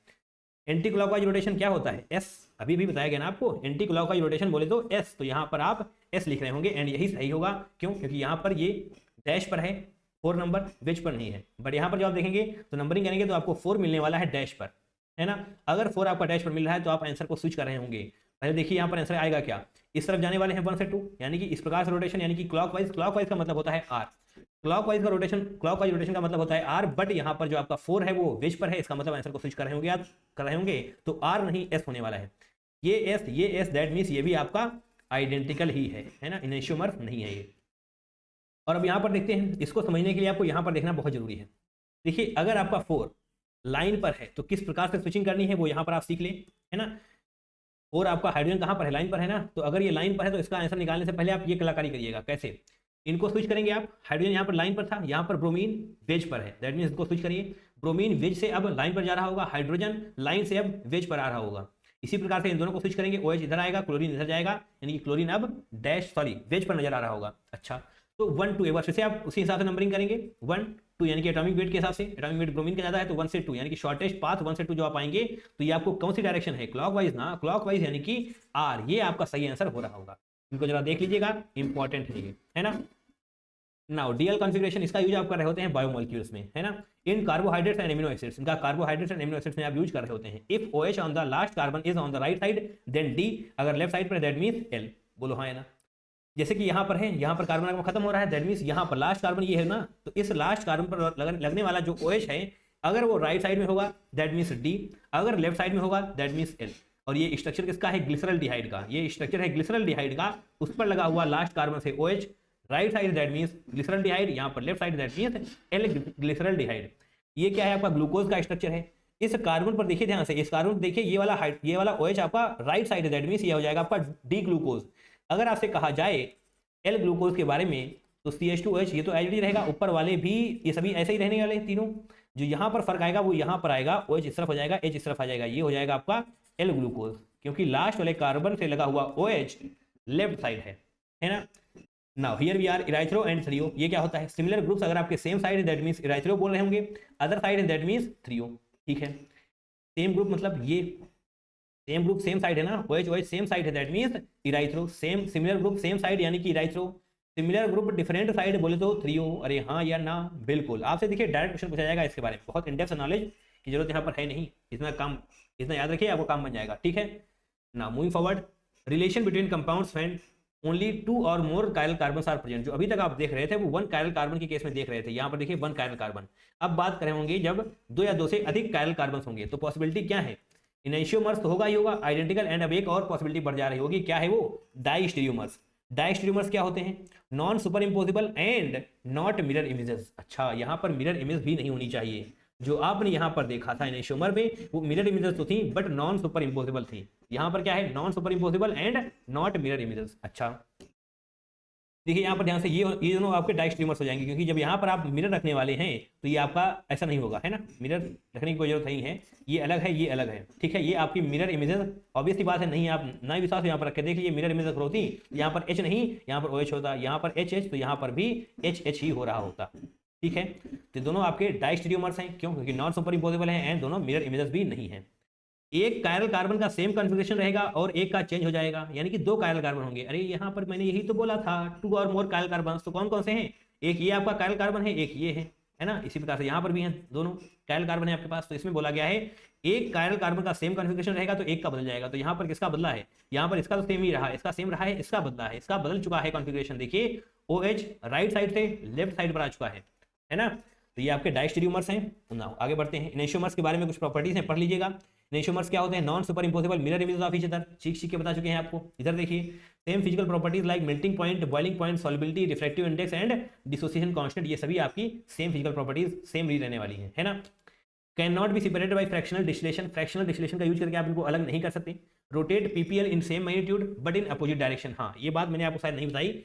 एंटी क्लॉकवाइज रोटेशन क्या होता है? S, अभी भी बताया गया ना आपको, एंटी क्लॉकवाइज रोटेशन बोले तो S, तो यहाँ पर आप S लिख रहे होंगे, एंड यही सही होगा। क्यों? क्योंकि यहाँ पर ये डैश पर है, 4 नंबर वेज पर नहीं है, बट यहाँ पर जब आप देखेंगे तो नंबरिंग करेंगे तो आपको 4 मिलने वाला है डैश पर, है ना। अगर 4 आपका डैश पर मिल रहा है तो आप आंसर को स्विच कर रहे होंगे। पहले देखिए यहाँ पर आंसर आएगा क्या, इस तरफ जाने वाले हैं 1 से 2, यानी कि इस प्रकार से रोटेशन, यानी कि क्लॉकवाइज। क्लॉकवाइज का मतलब होता है R, क्लॉकवाइज का रोटेशन, क्लॉकवाइज रोटेशन का मतलब होता है R, बट यहाँ पर जो आपका 4 है वो वेज पर है, इसका मतलब आंसर को स्विच कर रहे होंगे, आप कर रहे होंगे, तो R नहीं S होने वाला है। ये S दैट मीन्स ये भी आपका आइडेंटिकल ही है ना, इनइशोमर नहीं है ये। और अब यहाँ पर देखते हैं, इसको समझने के लिए आपको यहाँ पर देखना बहुत जरूरी है। देखिए अगर आपका 4 लाइन पर है तो किस प्रकार से स्विचिंग करनी है वो यहाँ पर आप सीख लें, है ना। और आपका हाइड्रोजन कहाँ पर है, लाइन पर है ना, तो अगर ये लाइन पर है तो इसका आंसर निकालने से पहले आप ये कलाकारी करिएगा। कैसे? इनको स्विच करेंगे आप, हाइड्रोजन यहाँ पर लाइन पर था, यहाँ पर ब्रोमीन वेज पर है, दैट मीन्स इसको स्विच करिए, ब्रोमीन वेज से अब लाइन पर जा रहा होगा, हाइड्रोजन लाइन से अब वेज पर आ रहा होगा। इसी प्रकार से इन दोनों को स्विच करेंगे, OH इधर आएगा, क्लोरीन इधर जाएगा, यानी कि क्लोरीन अब वेज पर नजर आ रहा होगा। अच्छा, तो 1 2 एक बार फिर से आप उसी हिसाब से नंबरिंग करेंगे, 1 2 यानी कि एटॉमिक वेट के हिसाब से, एटॉमिक वेट ब्रोमीन का ज्यादा है तो 1 से 2 यानी कि शॉर्टेस्ट पाथ 1 से 2 जो आप आएंगे, तो ये आपको कौन सी डायरेक्शन है, क्लॉकवाइज ना, क्लॉकवाइज यानी कि R, ये आपका सही आंसर हो रहा होगा। इनको जरा देख लीजिएगा, इंपॉर्टेंट है ये, है ना। नाउ डीएल कॉन्फिगरेशन, इसका यूज आप कर रहे होते हैं बायोमोलिक्यूल्स में, है ना, in carbohydrates and amino acids, इनका कार्बोहाइड्रेट्स एंड एमिनो एसिड्स में आप यूज कर रहे होते हैं। If OH on the last carbon is on the right side then D, अगर लेफ्ट साइड पर दैट मींस L। बोलो हाँ है ना। जैसे कि यहाँ पर है, यहाँ पर कार्बन आटम खत्म हो रहा है, दैट मींस यहाँ पर लास्ट कार्बन ये है ना, तो इस लास्ट कार्बन पर लगने वाला जो OH है, अगर वो राइट साइड में होगा दैट मींस D, अगर लेफ्ट साइड में होगा दैट मींस L। और ये स्ट्रक्चर किसका है, ग्लिसरॉल्डिहाइड का, ये स्ट्रक्चर है ग्लिसरॉल्डिहाइड का, उस पर लगा हुआ लास्ट कार्बन से OH, right side that means glyceraldehyde, यहाँ पर left side that means L glyceraldehyde. ये क्या है, आपका ग्लूकोज का स्ट्रक्चर है। इस कार्बन पर देखिए ध्यान से, इस कार्बन पर देखिए, ये वाला OH आपका राइट साइड है, दैट मींस ये हो जाएगा आपका D ग्लूकोज। अगर आपसे कहा जाए L ग्लूकोज के बारे में तो CH2OH, ये तो एच डी रहेगा, ऊपर वाले भी ये सभी ऐसे ही रहने वाले तीनों। जो यहाँ पर फर्क आएगा वो यहाँ पर आएगा, OH इस तरफ हो जाएगा, H इस तरफ आ जाएगा, ये हो जाएगा आपका L ग्लूकोज, क्योंकि लास्ट वाले कार्बन से लगा हुआ OH लेफ्ट साइड है ना। Now here we are erythro and threo, ये क्या होता है, सिमिलर ग्रुप्स अगर आपके सेम साइड है दैट मींस इराइथ्रो बोल रहे होंगे, अदर साइड है दैट मींस थ्रियो। ठीक है, सेम ग्रुप मतलब ये सेम ग्रुप सेम साइड है ना, OH सेम साइड है that means erythro, same similar group same side यानी कि erythro, similar group different side बोले तो थ्रियो। अरे हाँ या ना, बिल्कुल। आपसे देखिए डायरेक्ट क्वेश्चन पूछा जाएगा इसके बारे में, बहुत इंडेप्थ नॉलेज की जरूरत यहाँ पर है नहीं, इतना याद रखिए, आपको काम बन जाएगा। ठीक है ना, moving forward, relation between compounds when only 2 और मोर कायरल कार्बन आर प्रेजेंट, जो अभी तक आप देख रहे थे वो 1 कायरल कार्बन के केस में देख रहे थे, यहाँ पर देखिए 1 कायरल कार्बन। अब बात करें होंगे जब 2 या 2 से अधिक कायरल कार्बन होंगे, तो पॉसिबिलिटी क्या है, इनैंशियोमर्स तो होगा ही होगा, आइडेंटिकल, एंड अब एक और पॉसिबिलिटी बढ़ जा रही होगी, क्या है वो, डाइस्टीरियोमर्स। डाइस्टीरियोमर्स क्या होते हैं, non super imposable and not mirror images. अच्छा, यहाँ पर मिरर इमेज भी नहीं होनी चाहिए, जो आपने यहाँ पर देखा था इनैंशियोमर में वो मिरर इमेजेस तो थी बट नॉन सुपर इम्पोजिबल थी, यहाँ पर क्या है, non super imposable and not mirror images. अच्छा देखिए यहाँ पर ध्यान से, ये दोनों आपके डाइस्ट्रीमर्स हो जाएंगे, क्योंकि जब यहाँ पर आप मिरर रखने वाले हैं तो ये आपका ऐसा नहीं होगा, है ना, मिरर रखने की कोई जरूरत नहीं है, ये अलग है, ये अलग है। ठीक है, ये आपकी मिरर इमेजेस, ऑब्वियस सी बात है, नहीं आप ना विश्वास यहाँ पर रखे, देख लीजिए मिरर इमेजेस होती, यहाँ पर H नहीं, यहाँ पर OH होता, यहाँ पर HH, तो यहाँ पर भी HH ही हो रहा होता। ठीक है, तो दोनों आपके डाइस्ट्रीमर्स हैं, क्यों, क्योंकि नॉन सुपर इम्पोजिबल है एंड दोनों मिरर इमेजेस भी नहीं है। एक कायरल कार्बन का सेम कॉन्फ़िगरेशन रहेगा और एक का चेंज हो जाएगा, यानी कि 2 कायरल कार्बन होंगे। अरे यहाँ पर मैंने यही तो बोला था, 2 और मोर कायरल कार्बन, तो कौन कौन से हैं, एक ये आपका कायरल कार्बन है, एक ये है ना। इसी प्रकार से यहाँ पर भी हैं, दोनों कायरल कार्बन है आपके पास, तो इसमें बोला गया है एक कायरल कार्बन का सेम कॉन्फ़िगरेशन रहेगा तो एक का बदल जाएगा। तो यहाँ पर किसका बदला है, यहाँ पर इसका तो सेम ही रहा, इसका सेम रहा है, इसका बदला है, इसका बदल चुका है कॉन्फ़िगरेशन। देखिए OH राइट साइड से लेफ्ट साइड पर आ चुका है ना। तो ये आपके डाइस्टीरियोमर्स हैं। नाउ आगे बढ़ते हैं, इनैंशियोमर्स के बारे में कुछ प्रॉपर्टीज हैं, पढ़ लीजिएगा। इनैंशियोमर्स क्या होते हैं, non super imposable mirror images of each other, सीख के बता चुके हैं आपको। इधर देखिए, same physical properties like melting point, boiling point, solubility, refractive index and dissociation constant, ये सभी आपकी सेम फिजिकल प्रॉपर्टीज सेम ही रहने वाली है ना। Can not be separated by fractional distillation, fractional distillation का यूज करके आप इनको अलग नहीं कर सकते। Rotate PPL in same magnitude but in opposite direction, हाँ ये बात मैंने आपको शायद नहीं बताई,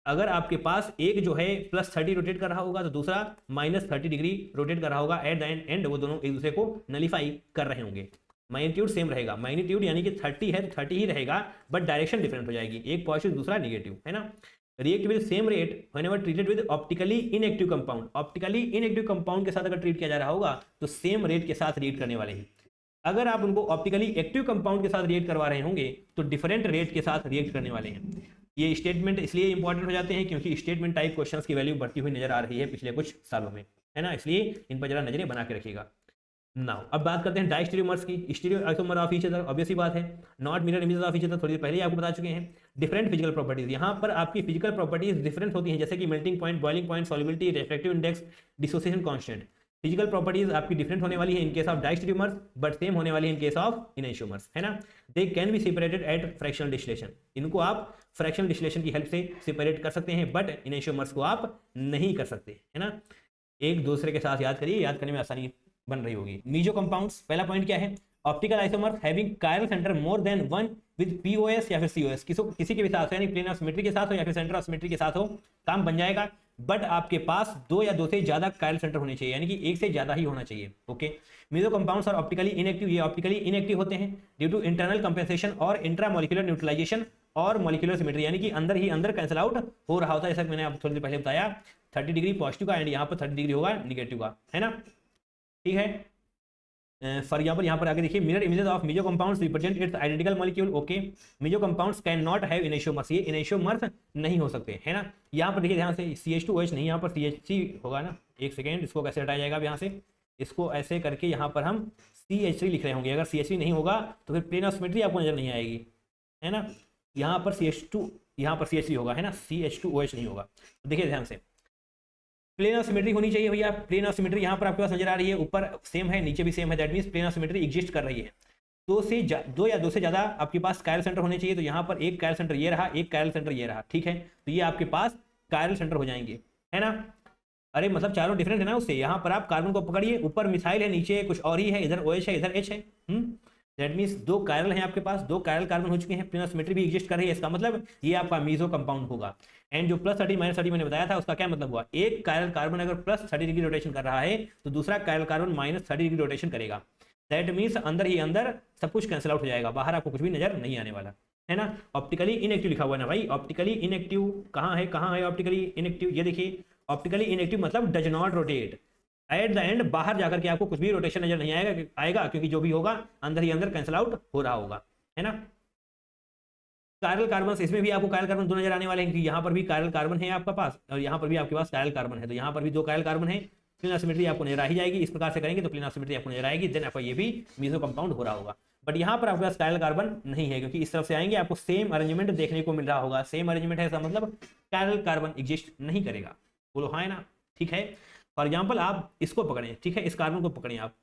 अगर आपके पास एक जो है +30 रोटेट कर रहा होगा तो दूसरा -30 डिग्री रोटेट कर रहा होगा, एट द एंड वो दोनों एक दूसरे को नलीफाई कर रहे होंगे। मैग्नीट्यूड सेम रहेगा, मैग्नीट्यूड यानी कि 30 है तो 30 ही रहेगा, बट डायरेक्शन डिफरेंट हो जाएगी, एक पॉजिटिव दूसरा नेगेटिव, है ना। React with same rate whenever treated with optically inactive compound, optically inactive compound के साथ अगर ट्रीट किया जा रहा होगा तो सेम रेट के साथ रिएक्ट करने वाले हैं। अगर आप उनको ऑप्टिकली एक्टिव कंपाउंड के साथ रिएक्ट करवा रहे होंगे तो डिफरेंट रेट के साथ रिएक्ट करने वाले हैं। ये स्टेटमेंट इसलिए इंपॉर्टेंट हो जाते हैं क्योंकि स्टेटमेंट टाइप क्वेश्चंस की वैल्यू बढ़ती हुई नजर आ रही है पिछले कुछ सालों में, है ना, इसलिए इन पर जरा नजरें बना के रखिएगा। नाउ अब बात करते हैं डाइस्टीरियोमर्स की, stereo isomer of each other, obvious सी बात है, not mirror images of each other, थोड़ी देर पहले ही आपको बता चुके हैं। डिफरेंट फिजिकल प्रॉपर्टीज, यहाँ पर आपकी फिजिकल प्रॉपर्टीज डिफरेंट होती हैं, जैसे कि melting point, boiling point, solubility, refractive index, dissociation constant, physical properties आपकी डिफरेंट होने वाली है in case of diastereomers but same होने वाली है इन केस ऑफ इनैंशियोमर्स, है ना। They can be separated at fractional distillation, इनको आप फ्रैक्शनल डिस्टिलेशन की हेल्प से सेपरेट कर सकते हैं, बट इनैंशियोमर्स को आप नहीं कर सकते, है ना। एक दूसरे के साथ याद करिए, याद करने में आसानी बन रही होगी। मीजो कंपाउंड्स, पहला पॉइंट क्या है, optical isomers having chiral centre more than one with POS या फिर सीओएस, किसी के भी साथ हो, यानी प्लेन ऑफ सिमेट्री के साथ हो या फिर सेंटर ऑफ सिमेट्री के साथ हो, काम बन जाएगा। बट आपके पास दो या दो से ज्यादा कायरल सेंटर होने चाहिए, यानी कि एक से ज्यादा ही होना चाहिए। ओके, मीजो कंपाउंड्स और ऑप्टिकली इनएक्टिव, ये ऑप्टिकली इनएक्टिव होते हैं ड्यू टू इंटरनल कंपेंसेशन और इंट्रामोलिकुलर न्यूट्रलाइजेशन और मॉलिक्यूलर सिमेट्री, यानी कि अंदर ही अंदर कैंसिल आउट हो रहा होता है, जैसा मैंने आप थोड़ी देर पहले बताया 30 डिग्री पॉजिटिव का एंड यहाँ पर 30 डिग्री होगा निगेटिव का, है ना। ठीक है, फॉर एग्जाम्पल यहाँ पर आगे देखिए, mirror images of meso compounds represent its identical molecule. Okay, meso compounds can not have enantiomers, ये इनेशियोमर्स नहीं हो सकते, है ना। यहाँ पर देखिए ध्यान से CH2OH नहीं, यहाँ पर CH3 होगा ना। एक सेकेंड, इसको कैसे हटाया जाएगा अब यहाँ से, इसको ऐसे करके यहाँ पर हम CH3 लिख रहे होंगे। अगर CH3 नहीं होगा तो फिर प्लेन ऑफ सिमेट्री आपको नजर नहीं आएगी, है ना। यहाँ पर CH2, यहाँ पर CH3 होगा, है ना, CH2OH नहीं होगा। देखिए ध्यान से, प्लेन ऑफ सिमेट्री होनी चाहिए भैया। प्लेन ऑफ सिमेट्री यहाँ पर आपके पास नजर आ रही है, ऊपर सेम है नीचे भी सेम है, that means plane of symmetry exist कर रही है। दो या दो से ज्यादा आपके पास कायरल सेंटर होने चाहिए। तो यहाँ पर एक कायरल सेंटर ये रहा, एक कायरल सेंटर ये रहा, ठीक है। तो ये आपके पास कायरल सेंटर हो जाएंगे, है ना। अरे मतलब चारों डिफरेंट है ना उससे। यहाँ पर आप कार्बन को पकड़िए, ऊपर मिथाइल है, नीचे कुछ और ही है, इधर OH है, इधर H है। दैट मीन्स दो कायरल हैं आपके पास, दो कायरल कार्बन हो चुके हैं, प्लेन ऑफ सिमेट्री भी एग्जिस्ट कर रही है। इसका मतलब ये आपका मीजो कंपाउंड होगा। एंड जो +30 -30 मैंने बताया था, उसका क्या मतलब हुआ, एक कायरल कार्बन अगर +30 डिग्री रोटेशन कर रहा है तो दूसरा कायरल कार्बन -30 डिग्री रोटेशन करेगा। दैट मीन्स अंदर ही अंदर सब कुछ कैंसिल आउट हो जाएगा, बाहर आपको कुछ भी नजर नहीं आने वाला, है ना। ऑप्टिकली इनएक्टिव लिखा हुआ है ना भाई, ऑप्टिकली इनएक्टिव कहाँ है ऑप्टिकली इनएक्टिव, ये देखिए ऑप्टिकली इनएक्टिव मतलब does not rotate. Eight the and बाहर जाकर के आपको कुछ भी रोटेशन नजर नहीं आएगा क्योंकि जो भी होगा अंदर ही अंदर कैंसिल आउट हो रहा होगा, है ना। कायरल कार्बन, इसमें भी आपको कायरल कार्बन दो नजर आने वाले हैं, क्योंकि यहाँ पर भी कायरल कार्बन है आपका पास और यहाँ पर भी आपके पास कायरल कार्बन है। तो यहाँ पर भी दो कायरल कार्बन है, प्लेन ऑफ सिमेट्री आपको नजर आ ही जाएगी। इस प्रकार से करेंगे तो प्लेन ऑफ सिमेट्री आपको नजर आएगी, देन आपका ये भी मीजो कंपाउंड हो रहा होगा। बट यहाँ पर आपके पास कायरल कार्बन नहीं है, क्योंकि इस तरफ से आएंगे आपको सेम अरेंजमेंट देखने को मिल रहा होगा। सेम अरेंजमेंट है, इसका मतलब कायरल कार्बन एग्जिस्ट नहीं करेगा। बोलो हाँ है ना, ठीक है। फॉर एग्जाम्पल आप इसको पकड़ें, ठीक है, इस कार्बन को पकड़ें आप,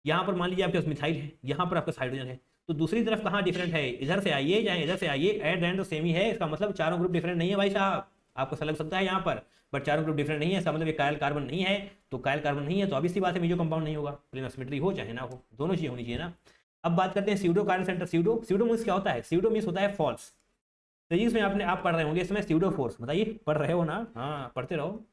यहाँ पर मान लीजिए आपके पास मिथाइल है, यहाँ पर आपका हाइड्रोजन है, तो दूसरी तरफ कहाँ डिफरेंट है, इधर से आइए चाहे इधर से आइए, एट एंड तो सेम ही है। इसका मतलब चारों ग्रुप डिफरेंट नहीं है भाई साहब, आपको ऐसा लग सकता है यहाँ पर, बट चारों ग्रुप डिफरेंट नहीं है। इसका मतलब ये कायल कार्बन नहीं है, तो कायल कार्बन नहीं है तो अभी सी बात है मीजो कंपाउंड नहीं होगा, प्लेन ऑफ सिमेट्री हो चाहे ना हो, दोनों चीजें होनी चाहिए ना। अब बात करते हैं स्यूडो कायल सेंटर। स्यूडो मीन्स क्या होता है, स्यूडो मीन्स होता है फॉल्स। फिजिक्स में आप पढ़ रहे होंगे इसमें स्यूडो फोर्स, बताइए पढ़ रहे हो ना, हाँ पढ़ते रहो।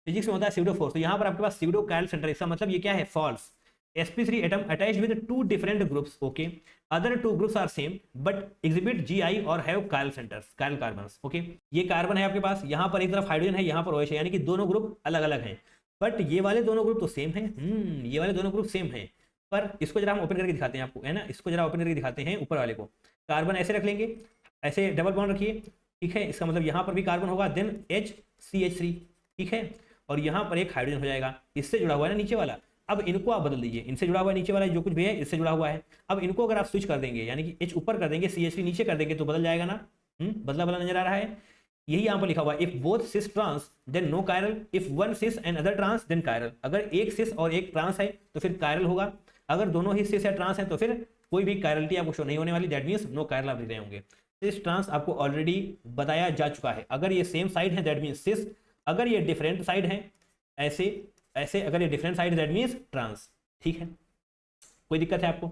फिजिक्स में होता है स्यूडो फोर्स, तो यहाँ पर आपके पास स्यूडो कायल सेंटर, इसका मतलब ये क्या है, false. sp3 atom attached with two different groups, okay, other two groups are same but exhibit gi or have chiral centers, chiral carbons, okay। ये कार्बन है आपके पास, यहाँ पर एक तरफ हाइड्रोजन है, यहाँ पर OH है, यानी कि दोनों ग्रुप अलग अलग हैं, बट ये वाले दोनों ग्रुप तो सेम हैं। ये वाले दोनों ग्रुप सेम हैं, पर इसको जरा हम ओपन करके दिखाते हैं आपको, है ना। इसको जरा ओपन करके दिखाते हैं, ऊपर वाले को कार्बन ऐसे रख लेंगे, ऐसे डबल बॉन्ड रखिए, ठीक है। इसका मतलब यहाँ पर भी कार्बन होगा, देन HCH3, ठीक है, और यहाँ पर एक हाइड्रोजन हो जाएगा, इससे जुड़ा हुआ है ना नीचे वाला। अब इनको आप बदल दीजिए, इनसे जुड़ा हुआ है नीचे वाला जो कुछ भी है, इससे जुड़ा हुआ है। अब इनको अगर आप स्विच कर देंगे, यानी कि H ऊपर कर देंगे, CH3 नीचे कर देंगे, तो बदल जाएगा ना। बदला बदला नजर आ रहा है, यही यहाँ पर लिखा हुआ है, if both cis trans then no chiral, if one cis and other trans then chiral. अगर एक सिस और एक ट्रांस है तो फिर कायरल होगा, अगर दोनों ही सिस या ट्रांस है तो फिर कोई भी कायरलिटी आपको शो नहीं होने वाली, दैट मीन्स नो कायरल आप लिख रहे होंगे। सिस ट्रांस आपको ऑलरेडी बताया जा चुका है, अगर ये सेम साइड है दैट मीन्स सिस, अगर ये डिफरेंट साइड है ऐसे ऐसे, अगर ये different side that means trans, ठीक है। कोई दिक्कत है आपको।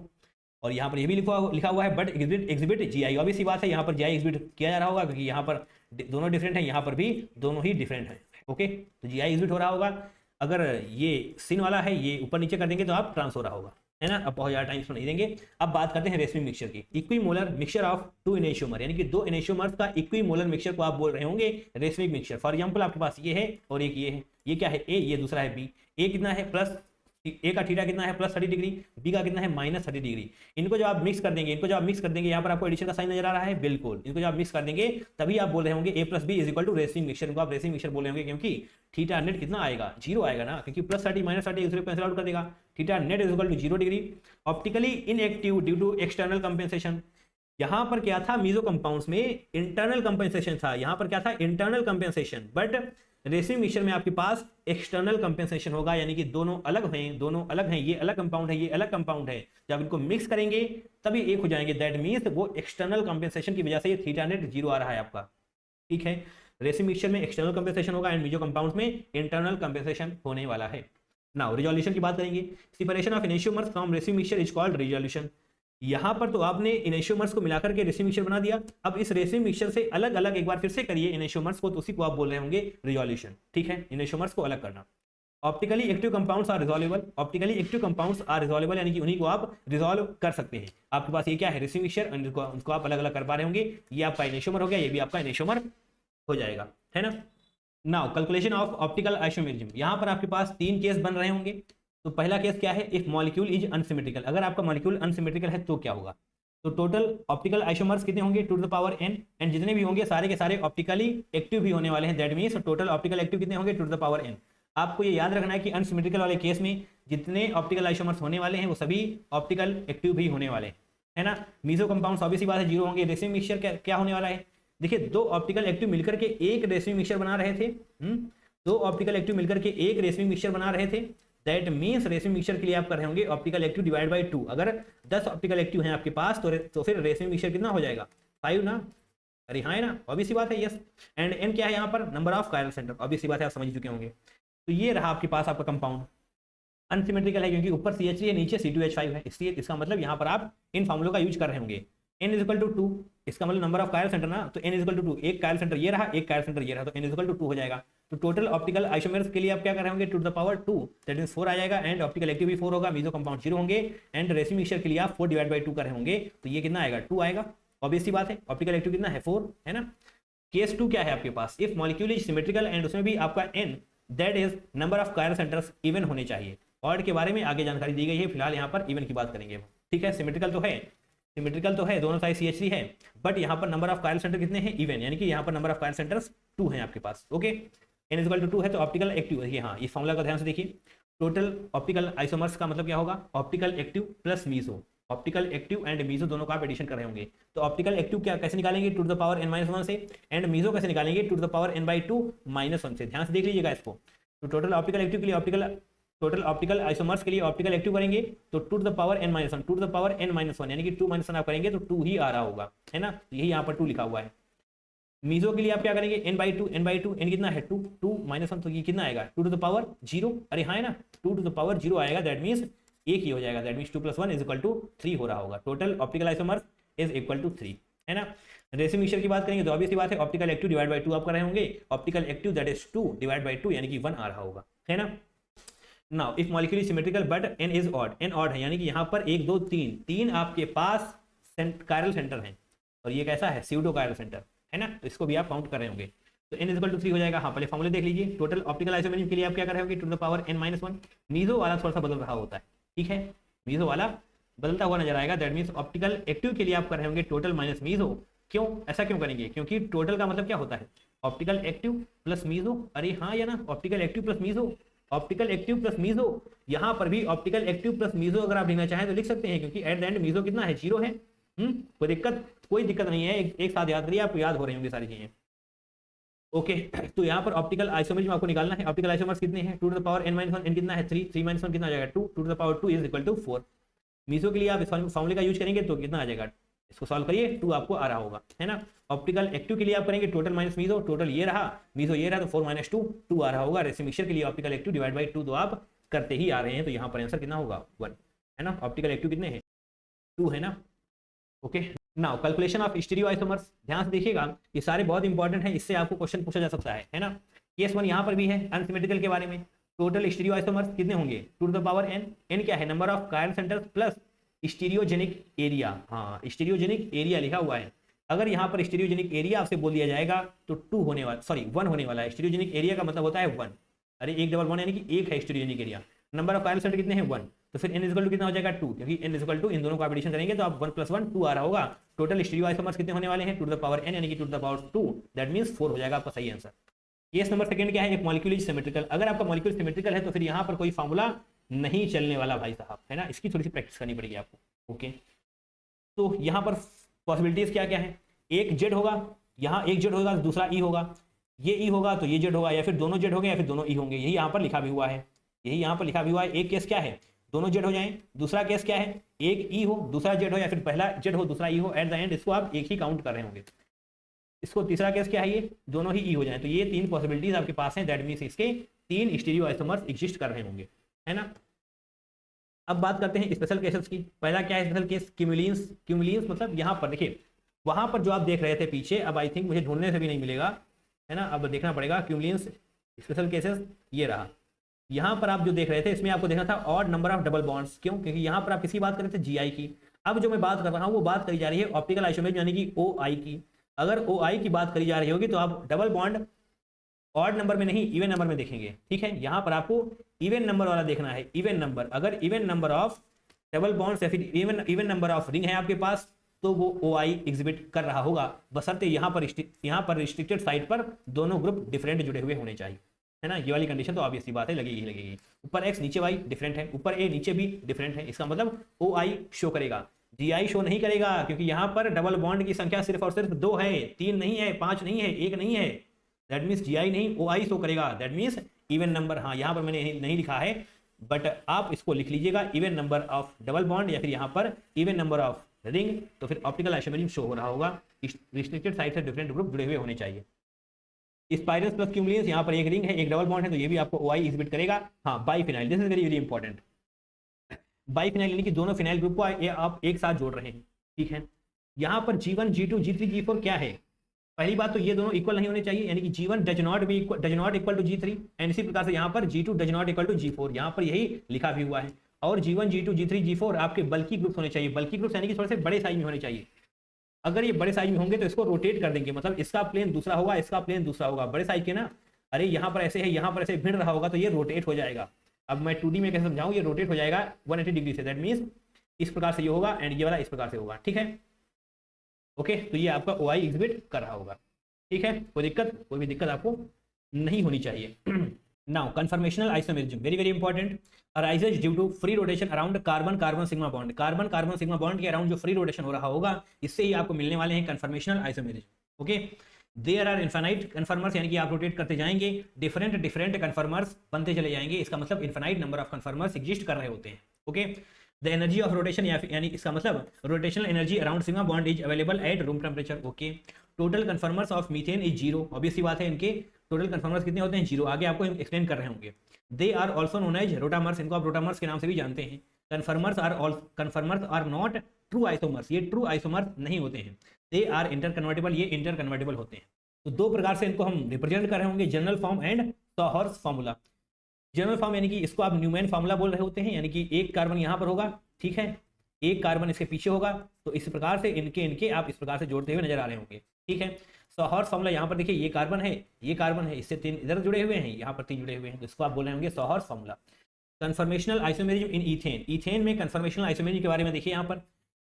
और यहाँ पर ये भी लिखा हुआ है बट एग्जिबिट GI, ऑब्वियस सी बात है यहाँ पर GI एग्जिबिट किया जा रहा होगा, क्योंकि यहाँ पर दोनों डिफरेंट है, यहाँ पर भी दोनों ही डिफरेंट है, ओके। तो GI एग्जिबिट हो रहा होगा। अगर ये सिन वाला है, ये ऊपर नीचे कर देंगे तो आप ट्रांस हो रहा होगा, है ना। अब बहुत ज़्यादा टाइम इसको नहीं देंगे। अब बात करते हैं रेसमिक मिक्सचर की। इक्विमोलर मिक्सचर ऑफ टू इनेशियोमर, यानी कि दो इनेशियोमर्स का इक्विमोलर मिक्सचर को आप बोल रहे होंगे रेसमिक मिक्सचर। फॉर एग्जांपल आपके पास ये है और एक ये है, ये क्या है A, ये दूसरा है B। A कितना है प्लस, A का थीटा कितना है +30 डिग्री, B का कितना है -30 डिग्री। इनको जब आप मिक्स कर देंगे, यहाँ पर आपको एडिशन का साइन नजर आ रहा है, बिल्कुल। इनको जब आप मिक्स कर देंगे तभी आप बोल रहे होंगे A + B = रेसमिक मिक्सचर। इनको आप रेसमिक मिक्सचर बोल रहे होंगे, क्योंकि थीटा नेट कितना आएगा, 0 आएगा ना, क्योंकि +30 -30 एक दूसरे को कैंसिल आउट कर देगा। Theta net = 0 degree. Optically inactive due to external compensation. यहाँ पर क्या था, मीजो कंपाउंड्स में इंटरनल कंपेंसेशन था, यहाँ पर क्या था, internal compensation. But racemic mixture में आपके पास एक्सटर्नल कंपेंसेशन होगा, यानी कि दोनों अलग हैं, ये अलग कंपाउंड है, ये अलग कंपाउंड है। जब इनको मिक्स करेंगे तभी एक हो जाएंगे, दैट मीन्स वो एक्सटर्नल कंपेंसेशन की वजह से ये थीटा नेट 0 आ रहा है आपका, ठीक है। रेसमिक मिक्सचर में एक्सटर्नल कंपेंसेशन होगा एंड मीजो कंपाउंड्स में इंटरनल कंपेंसेशन होने वाला है। नाउ रिजोल्यूशन की बात करेंगे। Separation of enantiomers from racemic mixture is called resolution. यहाँ पर तो आपने इनेशियोमर्स को मिलाकर के रेशियो मिक्सचर बना दिया। अब इस रेशियो मिक्सचर से अलग अलग एक बार फिर से करिए इनेशियोमर्स को, तो उसी को आप बोल रहे होंगे रिजोल्यूशन। ठीक है, इनेशियोमर्स को अलग करना। Optically active compounds are resolvable, optically active compounds are resolvable, यानी कि उन्हीं को आप रिजॉल्व कर सकते हैं। आपके पास ये क्या है, रेशियो मिक्सचर, उनको आप अलग अलग कर पा रहे होंगे। ये आपका इनेशियोमर हो गया, ये भी आपका इनेशियोमर हो जाएगा, है ना। Now calculation of optical isomerism, यहाँ पर आपके पास 3 केस बन रहे होंगे। तो पहला केस क्या है, इफ मॉलिक्यूल इज अनसिमेट्रिकल, अगर आपका मॉलिक्यूल अनसिमेट्रिकल है तो क्या होगा। तो टोटल ऑप्टिकल आइसोमर्स कितने होंगे, to the power n, and जितने भी होंगे सारे के सारे ऑप्टिकली एक्टिव भी होने वाले हैं। That means total optical active कितने होंगे, टू द पावर n। आपको ये याद रखना है कि अनसिमेट्रिकल वाले केस में जितने ऑप्टिकल आइसोमर्स होने वाले हैं वो सभी ऑप्टिकल एक्टिव भी होने वाले हैं, है ना। मीजो कंपाउंड्स ऑब्वियसली बात है 0 होंगे। रेशियो मिक्सचर क्या होने वाला है, देखिए 2 ऑप्टिकल एक्टिव मिलकर के एक रेशियो मिक्सचर बना रहे थे। 2 ऑप्टिकल एक्टिव मिलकर के एक रेशियो मिक्सचर बना रहे थे। दैट मीन्स रेशियो मिक्सचर के लिए आप कर रहे होंगे ऑप्टिकल एक्टिव डिवाइड बाई 2। अगर 10 ऑप्टिकल एक्टिव हैं आपके पास तो फिर रेशियो मिक्सचर कितना हो जाएगा, 5 ना। अरे हाँ है ना, ऑब्वियसली बात है, यस। एंड एन क्या है यहाँ पर, number of chiral centre, obviously बात है, आप समझ चुके होंगे। तो ये रहा आपके पास आपका कंपाउंड। अनसिमेट्रिकल है क्योंकि ऊपर CH3 है, नीचे C2H5 है, इसलिए इसका मतलब यहाँ पर आप इन फॉर्मूलों का यूज कर रहे होंगे। n इज इक्वल टू 2, इसका मतलब नंबर ऑफ कायरल सेंटर ना, तो n इज इक्वल टू 2, एक कायरल सेंटर ये रहा, एक कायरल सेंटर ये रहा, तो n इज इक्वल टू 2 हो जाएगा। तो टोटल ऑप्टिकल आइसोमर्स के लिए आप क्या कर रहे होंगे, to the power 2, that means 4 आ जाएगा। एंड ऑप्टिकल एक्टिव भी 4 होगा, मीजो कंपाउंड 0 होंगे। एंड रेशियो मिक्सचर के लिए आप 4 डिवाइड बाई 2 कर रहे होंगे, तो ये कितना आएगा, 2 आएगा। ऑब्वियसली बात है, ऑप्टिकल एक्टिव कितना है, 4, है ना। केस 2 क्या है आपके पास, if molecule is symmetrical and उसमें भी आपका n, that is number of chiral centers even होने चाहिए। ऑड के बारे में आगे जानकारी दी गई है, फिलहाल यहाँ पर इवन की बात करेंगे। ठीक है, सिमेट्रिकल तो है, दोनों साइड CH3 है, बट यहाँ पर नंबर ऑफ कायरल सेंटर कितने हैं, इवन, यानी कि यहाँ पर नंबर ऑफ कायरल सेंटर्स 2 हैं आपके पास। ओके, n इक्वल टू 2 है, तो ऑप्टिकल एक्टिव है। हाँ, इस फॉर्मूला का ध्यान से देखिए, टोटल ऑप्टिकल आइसोमर्स का मतलब क्या होगा, optical active plus meso. Optical active and meso दोनों का आप एडिशन कर रहे होंगे। तो ऑप्टिकल एक्टिव क्या कैसे निकालेंगे, टू द पावर n-1 से, एंड मीजो कैसे निकालेंगे, टू द पावर n/2 -1 से। ध्यान से देख लीजिएगा इसको। तो टोटल ऑप्टिकल एक्टिव के लिए टोटल ऑप्टिकल आइसोमर्स के लिए ऑप्टिकल एक्टिव करेंगे तो to the power n-1, to the power n-1, यानी कि 2 - 1 आप करेंगे तो 2 ही आ रहा होगा, है ना। यही यहाँ पर 2 लिखा हुआ है। मीजो के लिए आप क्या करेंगे, n/2, n कितना है 2, 2 - 1, तो ये कितना आएगा, 2 टू द पावर 0। अरे हाँ है ना, 2 टू द पावर 0 आएगा, दैट मीन्स एक ही हो जाएगा, that means 2 + 1 is equal to 3 हो रहा होगा। Total optical isomers is equal to 3, है ना। रेशियो मिक्सचर की बात करेंगे तो ऑब्वियसली बात है, ऑप्टिकल एक्टिव डिवाइड बाई 2 आप कर रहे होंगे। Optical active that is 2 divide by 2, यानी कि 1 आ रहा होगा, है ना। Now if molecule is symmetrical but n is odd, n odd है, यानी कि यहाँ पर 1 2 3 आपके पास कायरल सेंटर हैं, और ये कैसा है, स्यूडो कायरल सेंटर, है ना। तो इसको भी आप काउंट कर रहे होंगे, तो n इज इक्वल टू 3 हो जाएगा। हाँ, पहले फॉर्मूले देख लीजिए। टोटल ऑप्टिकल आइसोमेरिज्म के लिए आप क्या कर रहे होंगे, to the power n-1। Meso वाला थोड़ा सा बदल रहा होता है, ठीक है, मीजो वाला बदलता हुआ नजर आएगा। दैट मीन्स ऑप्टिकल एक्टिव के लिए आप कर रहे होंगे टोटल माइनस मीजो। क्यों, ऐसा क्यों करेंगे, क्योंकि टोटल का मतलब क्या होता है, ऑप्टिकल एक्टिव प्लस मीजो। अरे हाँ या ना, optical active plus meso, optical active plus meso. यहाँ पर भी ऑप्टिकल एक्टिव प्लस मीजो अगर आप लिखना चाहें तो लिख सकते हैं, क्योंकि एट द एंड मीजो कितना है, 0 है। कोई दिक्कत नहीं है, एक साथ याद करिए, आपको याद हो रही होंगी सारी चीजें। ओके, तो यहाँ पर ऑप्टिकल आइसोमेरिज्म आपको निकालना है। ऑप्टिकल आइसोमर्स कितने हैं, two to the power n-1, n कितना है 3, 3 - 1 कितना आ जाएगा 2, two to the power 2 is equal to 4। Meso के लिए आप इस फॉर्मूले का यूज करेंगे तो कितना आ जाएगा, इसको सॉल्व करिए, 2 आपको आ रहा होगा, है ना। ऑप्टिकल एक्टिव के लिए आप करेंगे टोटल माइनस मीजो, टोटल ये रहा, मीजो ये रहा, तो 4 - 2 2 आ रहा होगा। रेशियो मिक्सचर के लिए ऑप्टिकल एक्टिव डिवाइड बाई 2 तो आप करते ही आ रहे हैं, तो यहाँ पर आंसर कितना होगा 1, है ना। ऑप्टिकल एक्टिव कितने हैं, 2 है ना। Okay, now calculation of stereo isomers, ध्यान से देखिएगा, ये सारे बहुत इंपॉर्टेंट है, इससे आपको क्वेश्चन पूछा जा सकता है ना। केस 1 यहाँ पर भी है अनसिमेट्रिकल के बारे में। टोटल स्टीरियो आइसोमर्स कितने होंगे, two to the power n, n क्या है, number of chiral centres plus stereogenic area. हाँ, स्टीरियोजेनिक एरिया लिखा हुआ है। अगर यहाँ पर स्टीरियोजेनिक एरिया आपसे बोल दिया जाएगा तो 2 होने वाला, सॉरी 1 होने वाला है। स्टीरियोजेनिक एरिया का मतलब होता है 1। अरे 1 डबल 1 यानी कि 1 है stereogenic area. Number of chiral centre कितने हैं 1, तो फिर n इज इक्वल टू कितना हो जाएगा 2, क्योंकि n इज इक्वल टू इन दोनों का एडिशन करेंगे तो आप 1 + 1 2 आ रहा होगा। टोटल स्टीरियो आइसोमर्स कितने होने वाले हैं, two to the power n, यानी कि two to the power 2, that means 4 हो जाएगा आपका सही आंसर। केस नंबर सेकंड क्या है, एक मॉलिक्यूल इज सिमेट्रिकल। अगर आपका मॉलिक्यूल सिमेट्रिकल है तो फिर यहाँ पर कोई फार्मूला नहीं चलने वाला भाई साहब, है ना। इसकी थोड़ी सी प्रैक्टिस करनी पड़ेगी आपको। ओके, तो यहाँ पर पॉसिबिलिटीज क्या क्या है, एक जेड होगा, यहाँ एक जेड होगा, दूसरा ई होगा, ये ई होगा तो ये जेड होगा, या फिर दोनों जेड होंगे या फिर दोनों ई होंगे। यही यहाँ पर लिखा भी हुआ है, यही यहाँ पर लिखा भी हुआ है। एक केस क्या है, दोनों जेड हो जाएं। दूसरा केस क्या है, एक ई हो दूसरा जेड हो, या फिर पहला जेड हो दूसरा ई हो। एट द एंड इसको आप एक ही काउंट कर रहे होंगे। इसको तीसरा केस क्या है, ये दोनों ही ई हो जाए। तो ये 3 पॉसिबिलिटीज आपके पास हैं, दैट मीन्स इसके 3 स्टीरियो आइसोमर्स एग्जिस्ट कर रहे होंगे, है ना। अब बात करते हैं स्पेशल केसेस की। पहला क्या है स्पेशल केस? क्यूमुलेंस। क्यूमुलेंस मतलब यहाँ पर देखिए, वहां पर जो आप देख रहे थे पीछे, अब आई थिंक मुझे ढूंढने से भी नहीं मिलेगा, है ना, अब देखना पड़ेगा। क्यूमुलेंस स्पेशल केसेस ये रहा। यहाँ पर आप जो देख रहे थे इसमें आपको देखना था odd number of double bonds. क्यों? क्योंकि यहाँ पर आप किसकी बात कर रहे थे? जीआई की। अब जो मैं बात कर रहा हूँ वो बात करी जा रही है ऑप्टिकल आइसोमेरिज्म यानी कि ओआई की। अगर ओआई की बात करी जा रही होगी तो आप डबल बॉन्ड ऑड नंबर में नहीं इवन नंबर में देखेंगे। ठीक है, यहाँ पर आपको इवन नंबर वाला देखना है, इवन नंबर। अगर even number of double bonds या फिर इवन नंबर ऑफ रिंग है आपके पास तो वो ओआई एग्जिबिट कर रहा होगा, बशर्ते यहाँ पर रिस्ट्रिक्टेड साइड पर दोनों ग्रुप डिफरेंट जुड़े हुए होने चाहिए, है ना। ये वाली कंडीशन तो ऑब्वियसली बात है, लगेगी ही लगेगी। ऊपर एक्स नीचे वाई डिफरेंट है, ऊपर ए नीचे भी डिफरेंट है, इसका मतलब ओआई शो करेगा, जीआई शो नहीं करेगा। क्योंकि यहाँ पर डबल बॉन्ड की संख्या सिर्फ और सिर्फ 2 है, 3 नहीं है, 5 नहीं है, 1 नहीं है। दैट मीन्स जीआई नहीं ओआई शो करेगा। That means even number. हाँ, यहाँ पर मैंने नहीं लिखा है बट आप इसको लिख लीजिएगा, even number of double bond या फिर यहाँ पर इवन नंबर ऑफ रिंग, तो फिर ऑप्टिकल आइसोमेरिज्म शो हो रहा होगा। रिस्ट्रिक्टेड साइड से डिफरेंट ग्रुप जुड़े हुए होने चाहिए। स्पाइरल्स प्लस क्यूमुलेंस, यहाँ पर एक रिंग है एक डबल बॉन्ड है तो ये भी आपको ओआई एग्जिबिट करेगा। हाँ, biphenyl, this is very very important. Biphenyl यानी कि दोनों फिनाइल ग्रुप को आप एक साथ जोड़ रहे हैं। ठीक है, यहाँ पर G1 G2 G3 G4 क्या है? पहली बात तो ये दोनों इक्वल नहीं होने चाहिए, यानी कि G1 does not equal to G3 and इसी प्रकार से यहाँ पर G2 does not equal to G4, यहाँ पर यही लिखा भी हुआ है। और G1 G2 G3 G4 आपके बल्कि ग्रुप होने चाहिए। बल्कि ग्रुप यानी कि थोड़े से बड़े साइज में होने चाहिए। अगर ये बड़े साइज में होंगे तो इसको रोटेट कर देंगे, मतलब इसका प्लेन दूसरा होगा, इसका प्लेन दूसरा होगा। बड़े साइज के ना, अरे यहाँ पर ऐसे है, यहाँ पर ऐसे भिड़ रहा होगा तो ये रोटेट हो जाएगा। अब मैं 2D में कैसे समझाऊं, ये रोटेट हो जाएगा 180 डिग्री से। दैट मीन्स इस प्रकार से ये होगा एंड ये वाला इस प्रकार से होगा। ठीक है, ओके, तो ये आपका ओआई एग्जिबिट कर रहा होगा। ठीक है, कोई भी दिक्कत आपको नहीं होनी चाहिए। Now conformational isomerism, very very important, arises due to free rotation around carbon carbon sigma bond. Carbon carbon sigma bond के अराउंड जो फ्री रोटेशन हो रहा होगा, इससे ही आपको मिलने वाले हैं conformational isomerism. Okay, there are infinite conformers, यानी कि आप रोटेट करते जाएंगे, डिफरेंट डिफरेंट कन्फर्मर्स बनते चले जाएंगे। इसका मतलब infinite number of conformers exist कर रहे होते हैं। Okay, the energy of rotation यानी इसका मतलब rotational energy around sigma bond is available at room temperature. Okay, total conformers of methane is 0। Obviously बात है, इनके टोटल कन्फर्मर्स कितने होते हैं? 0। आगे आपको एक्सप्लेन कर रहे होंगे। They are also known as rotamers, इनको आप रोटामर्स के नाम से भी जानते हैं। Conformers are not true isomers, ये ट्रू आइसोमर्स नहीं होते हैं। दे आर इंटरकन्वर्टेबल, ये इंटरकन्वर्टेबल होते हैं। तो दो प्रकार से इनको हम रिप्रेजेंट कर रहे होंगे, general form and सॉहर्स formula. General form यानी कि इसको आप न्यूमैन फार्मूला बोल रहे होते हैं, यानी कि एक कार्बन यहाँ पर होगा, ठीक है, एक कार्बन इसके पीछे होगा, तो इस प्रकार से इनके आप इस प्रकार से जोड़ते हुए नजर आ रहे होंगे। ठीक है, सॉहर्स फार्मूला यहाँ पर देखिए, ये कार्बन है, ये कार्बन है, इससे 3 इधर जुड़े हुए हैं, यहाँ पर 3 जुड़े हुए हैं, तो इसको आप बोल रहे होंगे सॉहर्स formula. Conformational isomerism in ethane, ethane में कन्फर्मेशनल आइसोमेरिज्म के बारे में देखिए। यहाँ पर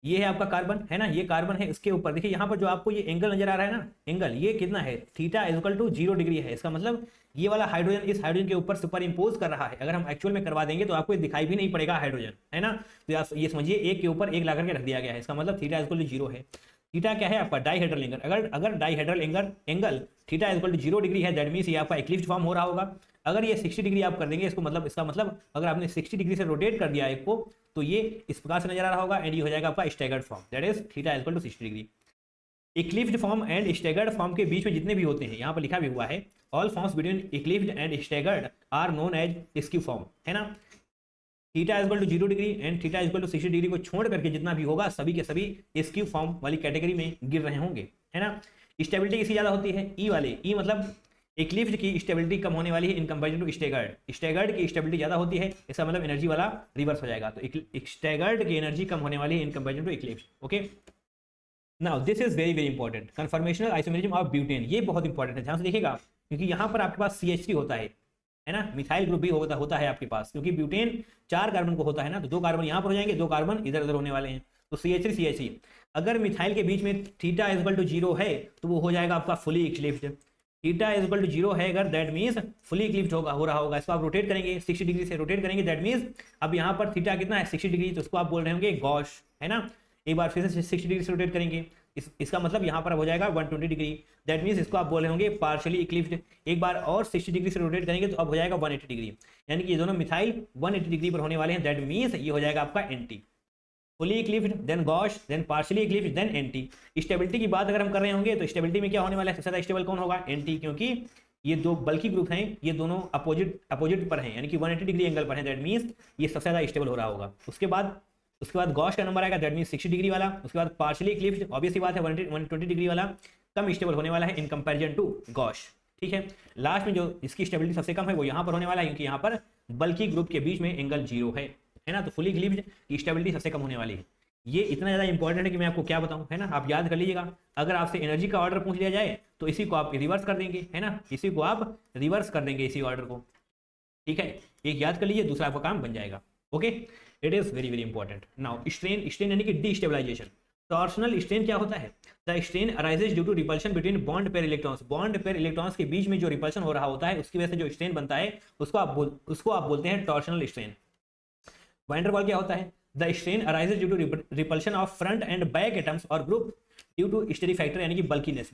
ये है आपका कार्बन, है ना, ये कार्बन है, इसके ऊपर देखिए यहाँ पर जो आपको ये एंगल नजर आ रहा है ना, एंगल ये कितना है? थीटा इक्वल टू 0 डिग्री है। इसका मतलब ये वाला हाइड्रोजन इस हाइड्रोजन के ऊपर सुपर इम्पोज कर रहा है। अगर हम एक्चुअल में करवा देंगे तो आपको दिखाई भी नहीं पड़ेगा हाइड्रोजन, है ना। तो आप ये समझिए एक के ऊपर एक ला करके रख दिया गया है, इसका मतलब थीटा इक्वल टू 0 है। थीटा क्या है आपका? Dihedral angle. अगर dihedral angle theta equal to 0 degree है, दैट मीन्स ये आपका इक्लिप्स फॉर्म हो रहा होगा। अगर ये 60 डिग्री आप कर देंगे इसको, मतलब इसका मतलब अगर आपने 60 डिग्री से रोटेट कर दिया एक को, तो ये इस प्रकार से नजर आ रहा होगा एंड ये हो जाएगा आपका staggered form, that is theta equal to 60 degree. Eclipsed form and staggered form के बीच में जितने भी होते हैं, यहाँ पर लिखा भी हुआ है, all forms between eclipsed and staggered are known as skew form, है ना। Theta equal to 0 degree and theta equal to 60 degree को छोड़ करके जितना भी होगा सभी के सभी स्क्यू फॉर्म वाली कैटेगरी में गिर रहे होंगे, है ना। स्टेबिलिटी किसी ज्यादा होती है? ई वाले, ई मतलब इक्लिप्स्ड की स्टेबिलिटी कम होने वाली है in comparison to staggered. Staggered की स्टेबिलिटी ज्यादा होती है, इसका मतलब एनर्जी वाला रिवर्स हो जाएगा, तो स्टैगर्ड की एनर्जी कम होने वाली है in comparison to eclipsed. Okay, now this is very very important, conformational isomerism of butane. ये बहुत इंपॉर्टेंट है, ध्यान से देखिएगा, क्योंकि यहाँ पर आपके पास CH3 होता है ना, मिथाइल ग्रुप भी होता है आपके पास, क्योंकि ब्यूटेन 4 कार्बन को होता है ना, तो 2 कार्बन यहाँ पर हो जाएंगे, 2 कार्बन इधर उधर होने वाले हैं, तो CH3 CH3। अगर मिथाइल के बीच में थीटा इक्वल टू 0 है तो वो हो जाएगा आपका fully eclipsed. Theta equal to 0 है अगर, दैट मीन्स फुली इक्लिप्स्ड हो रहा होगा। इसको आप रोटेट करेंगे 60 डिग्री से रोटेट करेंगे, दैट मीन्स अब यहाँ पर थीटा कितना है? 60 डिग्री, तो इसको आप बोल रहे होंगे गॉश, है ना। एक बार फिर से 60 डिग्री से रोटेट करेंगे, इसका मतलब यहाँ पर हो जाएगा 120 डिग्री, दैट मीन्स इसको आप बोल रहे होंगे पार्शियली इक्लिप्स्ड। एक बार और 60 डिग्री से रोटेट करेंगे तो अब हो जाएगा 180 डिग्री, यानी कि ये दोनों मिथाइल 180 डिग्री पर होने वाले हैं, दैट मीन्स ये हो जाएगा आपका anti. Fully eclipsed, then gauche, then partially eclipsed, then anti. Stability की बात अगर हम कर रहे होंगे तो स्टेबिलिटी में क्या होने वाला है? सबसे ज्यादा स्टेबल कौन होगा? एंटी, क्योंकि ये दो बल्कि ग्रुप हैं, ये दोनों अपोजिट पर हैं, यानी कि 180 डिग्री एंगल पर हैं, दैट मीन्स ये सबसे ज़्यादा स्टेबल हो रहा होगा। उसके बाद गॉस का नंबर आएगा, दैट मीन्स 60 डिग्री वाला। उसके बाद पार्शियली इक्लिप्स्ड, ऑब्वियस सी बात है 120 डिग्री वाला कम स्टेबल होने वाला है इन कंपैरिजन टू गॉस, ठीक है। लास्ट में जो इसकी स्टेबिलिटी सबसे कम है वो यहाँ पर होने वाला है, क्योंकि यहाँ पर बल्कि ग्रुप के बीच में एंगल 0 है ना, तो फुली इक्लिप्स्ड की स्टेबिलिटी सबसे कम होने वाली है। ये इतना ज़्यादा इंपॉर्टेंट है कि मैं आपको क्या बताऊं, है ना, आप याद कर लीजिएगा। अगर आपसे एनर्जी का ऑर्डर पूछ लिया जाए तो इसी को आप रिवर्स कर देंगे, है ना, इसी को आप रिवर्स कर देंगे इसी ऑर्डर को, ठीक है। एक याद कर लीजिए, दूसरा आपका काम बन जाएगा। Okay, it is very very important. Now strain यानी कि डिस्टेबलाइजेशन। टॉर्शनल स्ट्रेन क्या होता है? The strain arises due to repulsion between bond pair electrons. Bond pair electrons के बीच में जो रिपल्शन हो रहा होता है उसकी वजह से जो स्ट्रेन बनता है उसको आप बोलते हैं टॉर्शनल स्ट्रेन। वैन डर वाल क्या होता है? The strain arises due to repulsion of front and back atoms और group due to steric factor यानी कि बल्कीनेस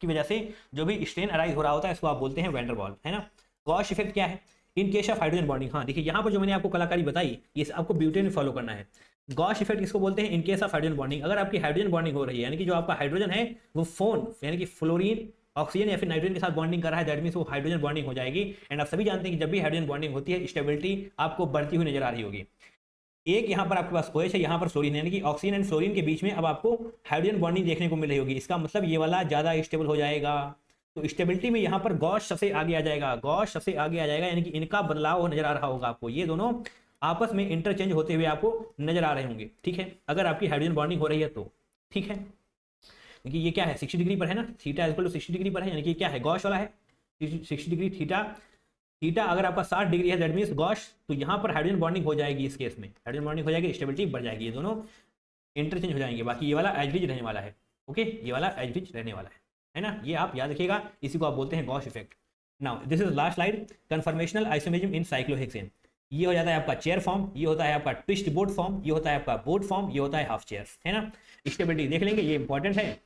की वजह से जो भी स्ट्रेन अराइज हो रहा होता है इसको आप बोलते हैं वैन डर वाल, है ना। गॉस इफेक्ट क्या है? In case of hydrogen bonding. हाँ देखिए, यहाँ पर जो मैंने आपको कलाकारी बताई ये आपको ब्यूटेन में फॉलो करना है। गॉस इफेक्ट किसको बोलते हैं? इन केस ऑफ हाइड्रोजन बॉन्डिंग। अगर आपकी हाइड्रोजन बॉन्डिंग हो रही है, यानी कि जो आपका हाइड्रोजन है वो फोन यानी कि फ्लोरीन ऑक्सीजन या फिर नाइट्रोजन के साथ बॉन्डिंग कर रहा है, दैट मीन्स वो हाइड्रोजन बॉन्डिंग हो जाएगी। एंड आप सभी जानते हैं कि जब भी हाइड्रोजन बॉन्डिंग होती है स्टेबिलिटी आपको बढ़ती हुई नजर आ रही होगी। एक यहाँ पर आपके पास OH है, यहाँ पर फ्लोरीन, यानी कि ऑक्सीजन एंड फ्लोरीन के बीच में अब आपको हाइड्रोजन बॉन्डिंग देखने को मिल रही होगी। इसका मतलब ये वाला ज़्यादा स्टेबल हो जाएगा। तो स्टेबिलिटी में यहाँ पर गॉस सबसे आगे आ जाएगा, गॉस सबसे आगे आ जाएगा, यानी कि इनका बदलाव नजर आ रहा होगा आपको। ये दोनों आपस में इंटरचेंज होते हुए आपको नजर आ रहे होंगे, ठीक है, अगर आपकी हाइड्रोजन बॉन्डिंग हो रही है तो, ठीक है। क्योंकि ये क्या है, 60 डिग्री पर है ना, थीटा इक्वल टू 60 डिग्री पर है, यानी कि क्या है, गॉस वाला है 60 डिग्री। थीटा अगर आपका 60 डिग्री है दैट मीन्स गॉस, तो यहाँ पर हाइड्रोजन बॉन्डिंग हो जाएगी। इस केस में हाइड्रोजन बॉन्डिंग हो जाएगी, स्टेबिलिटी बढ़ जाएगी, ये दोनों इंटरचेंज हो जाएंगे। बाकी ये वाला एज रहने वाला है, ओके, ये वाला एज रहने वाला है ना, ये आप याद रखिएगा, इसी को आप बोलते हैं Gauss effect. Now this is last slide, conformational isomerism in cyclohexane. ये हो जाता है आपका चेयर फॉर्म, ये होता है आपका ट्विस्ट बोट फॉर्म, ये होता है आपका बोट फॉर्म, ये होता है हाफ चेयर, है ना। स्टेबिलिटी देख लेंगे, ये इंपॉर्टेंट है।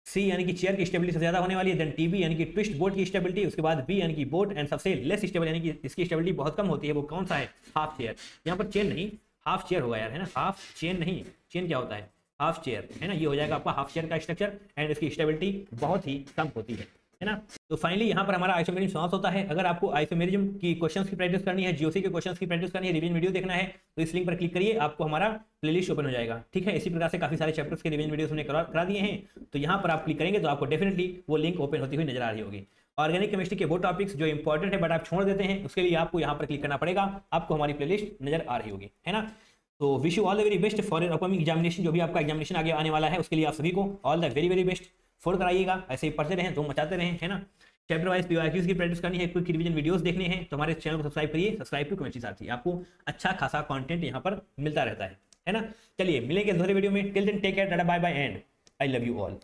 सी यानी कि चेयर की स्टेबिलिटी सबसे ज्यादा होने वाली है, देन टीबी यानी कि ट्विस्ट बोट की स्टेबिलिटी, उसके बाद बी यानी कि बोट, एंड सबसे लेस स्टेबल यानी कि इसकी स्टेबिलिटी बहुत कम होती है वो कौन सा है? Half chair. यहाँ पर चेयर नहीं, हाफ चेयर होगा यार, है ना, हाफ चेन नहीं, चेन क्या होता है? हाफ चेयर, है ना, ये हो जाएगा आपका हाफ चेयर का स्ट्रक्चर, एंड इसकी स्टेबिलिटी बहुत ही कम होती है ना। तो फाइनली यहाँ पर हमारा आइसोमेरिज्म समाप्त होता है। अगर आपको आइसोमेरिज्म की क्वेश्चंस की प्रैक्टिस करनी है, जीओसी के क्वेश्चंस की प्रैक्टिस करनी है, रिवीजन वीडियो देखना है, तो इस लिंक पर क्लिक करिए, आपको हमारा प्लेलिस्ट ओपन हो जाएगा, ठीक है। इसी प्रकार से काफी सारे चैप्टर्स के रिवीजन वीडियोस हमने करा दिए हैं, तो यहाँ पर आप क्लिक करेंगे तो आपको डेफिनेटली वो लिंक ओपन होती हुई नजर आ रही होगी। ऑर्गेनिक केमिस्ट्री के वो टॉपिक्स जो इंपॉर्टेंट है बट आप छोड़ देते हैं, उसके लिए आपको यहाँ पर क्लिक करना पड़ेगा, आपको हमारी प्लेलिस्ट नजर आ रही होगी, है ना। तो wish you all the very best for your upcoming examination. जो भी आपका एग्जामिनेशन आगे आने वाला है उसके लिए आप सभी को all the very very best. फोड़ कराइएगा, ऐसे ही पढ़ते रहें, धूम मचाते रहें, है ना। चैप्टर वाइज PYQs की प्रैक्टिस करनी है, क्विक रिवीजन वीडियोस देखने हैं तो हमारे चैनल को सब्सक्राइब करिए, सब्सक्राइब टू केमिस्ट्री साथी, आपको अच्छा खासा कंटेंट यहाँ पर मिलता रहता है ना। चलिए मिलेंगे दूसरे वीडियो में, till then take care, tata bye bye and I love you all.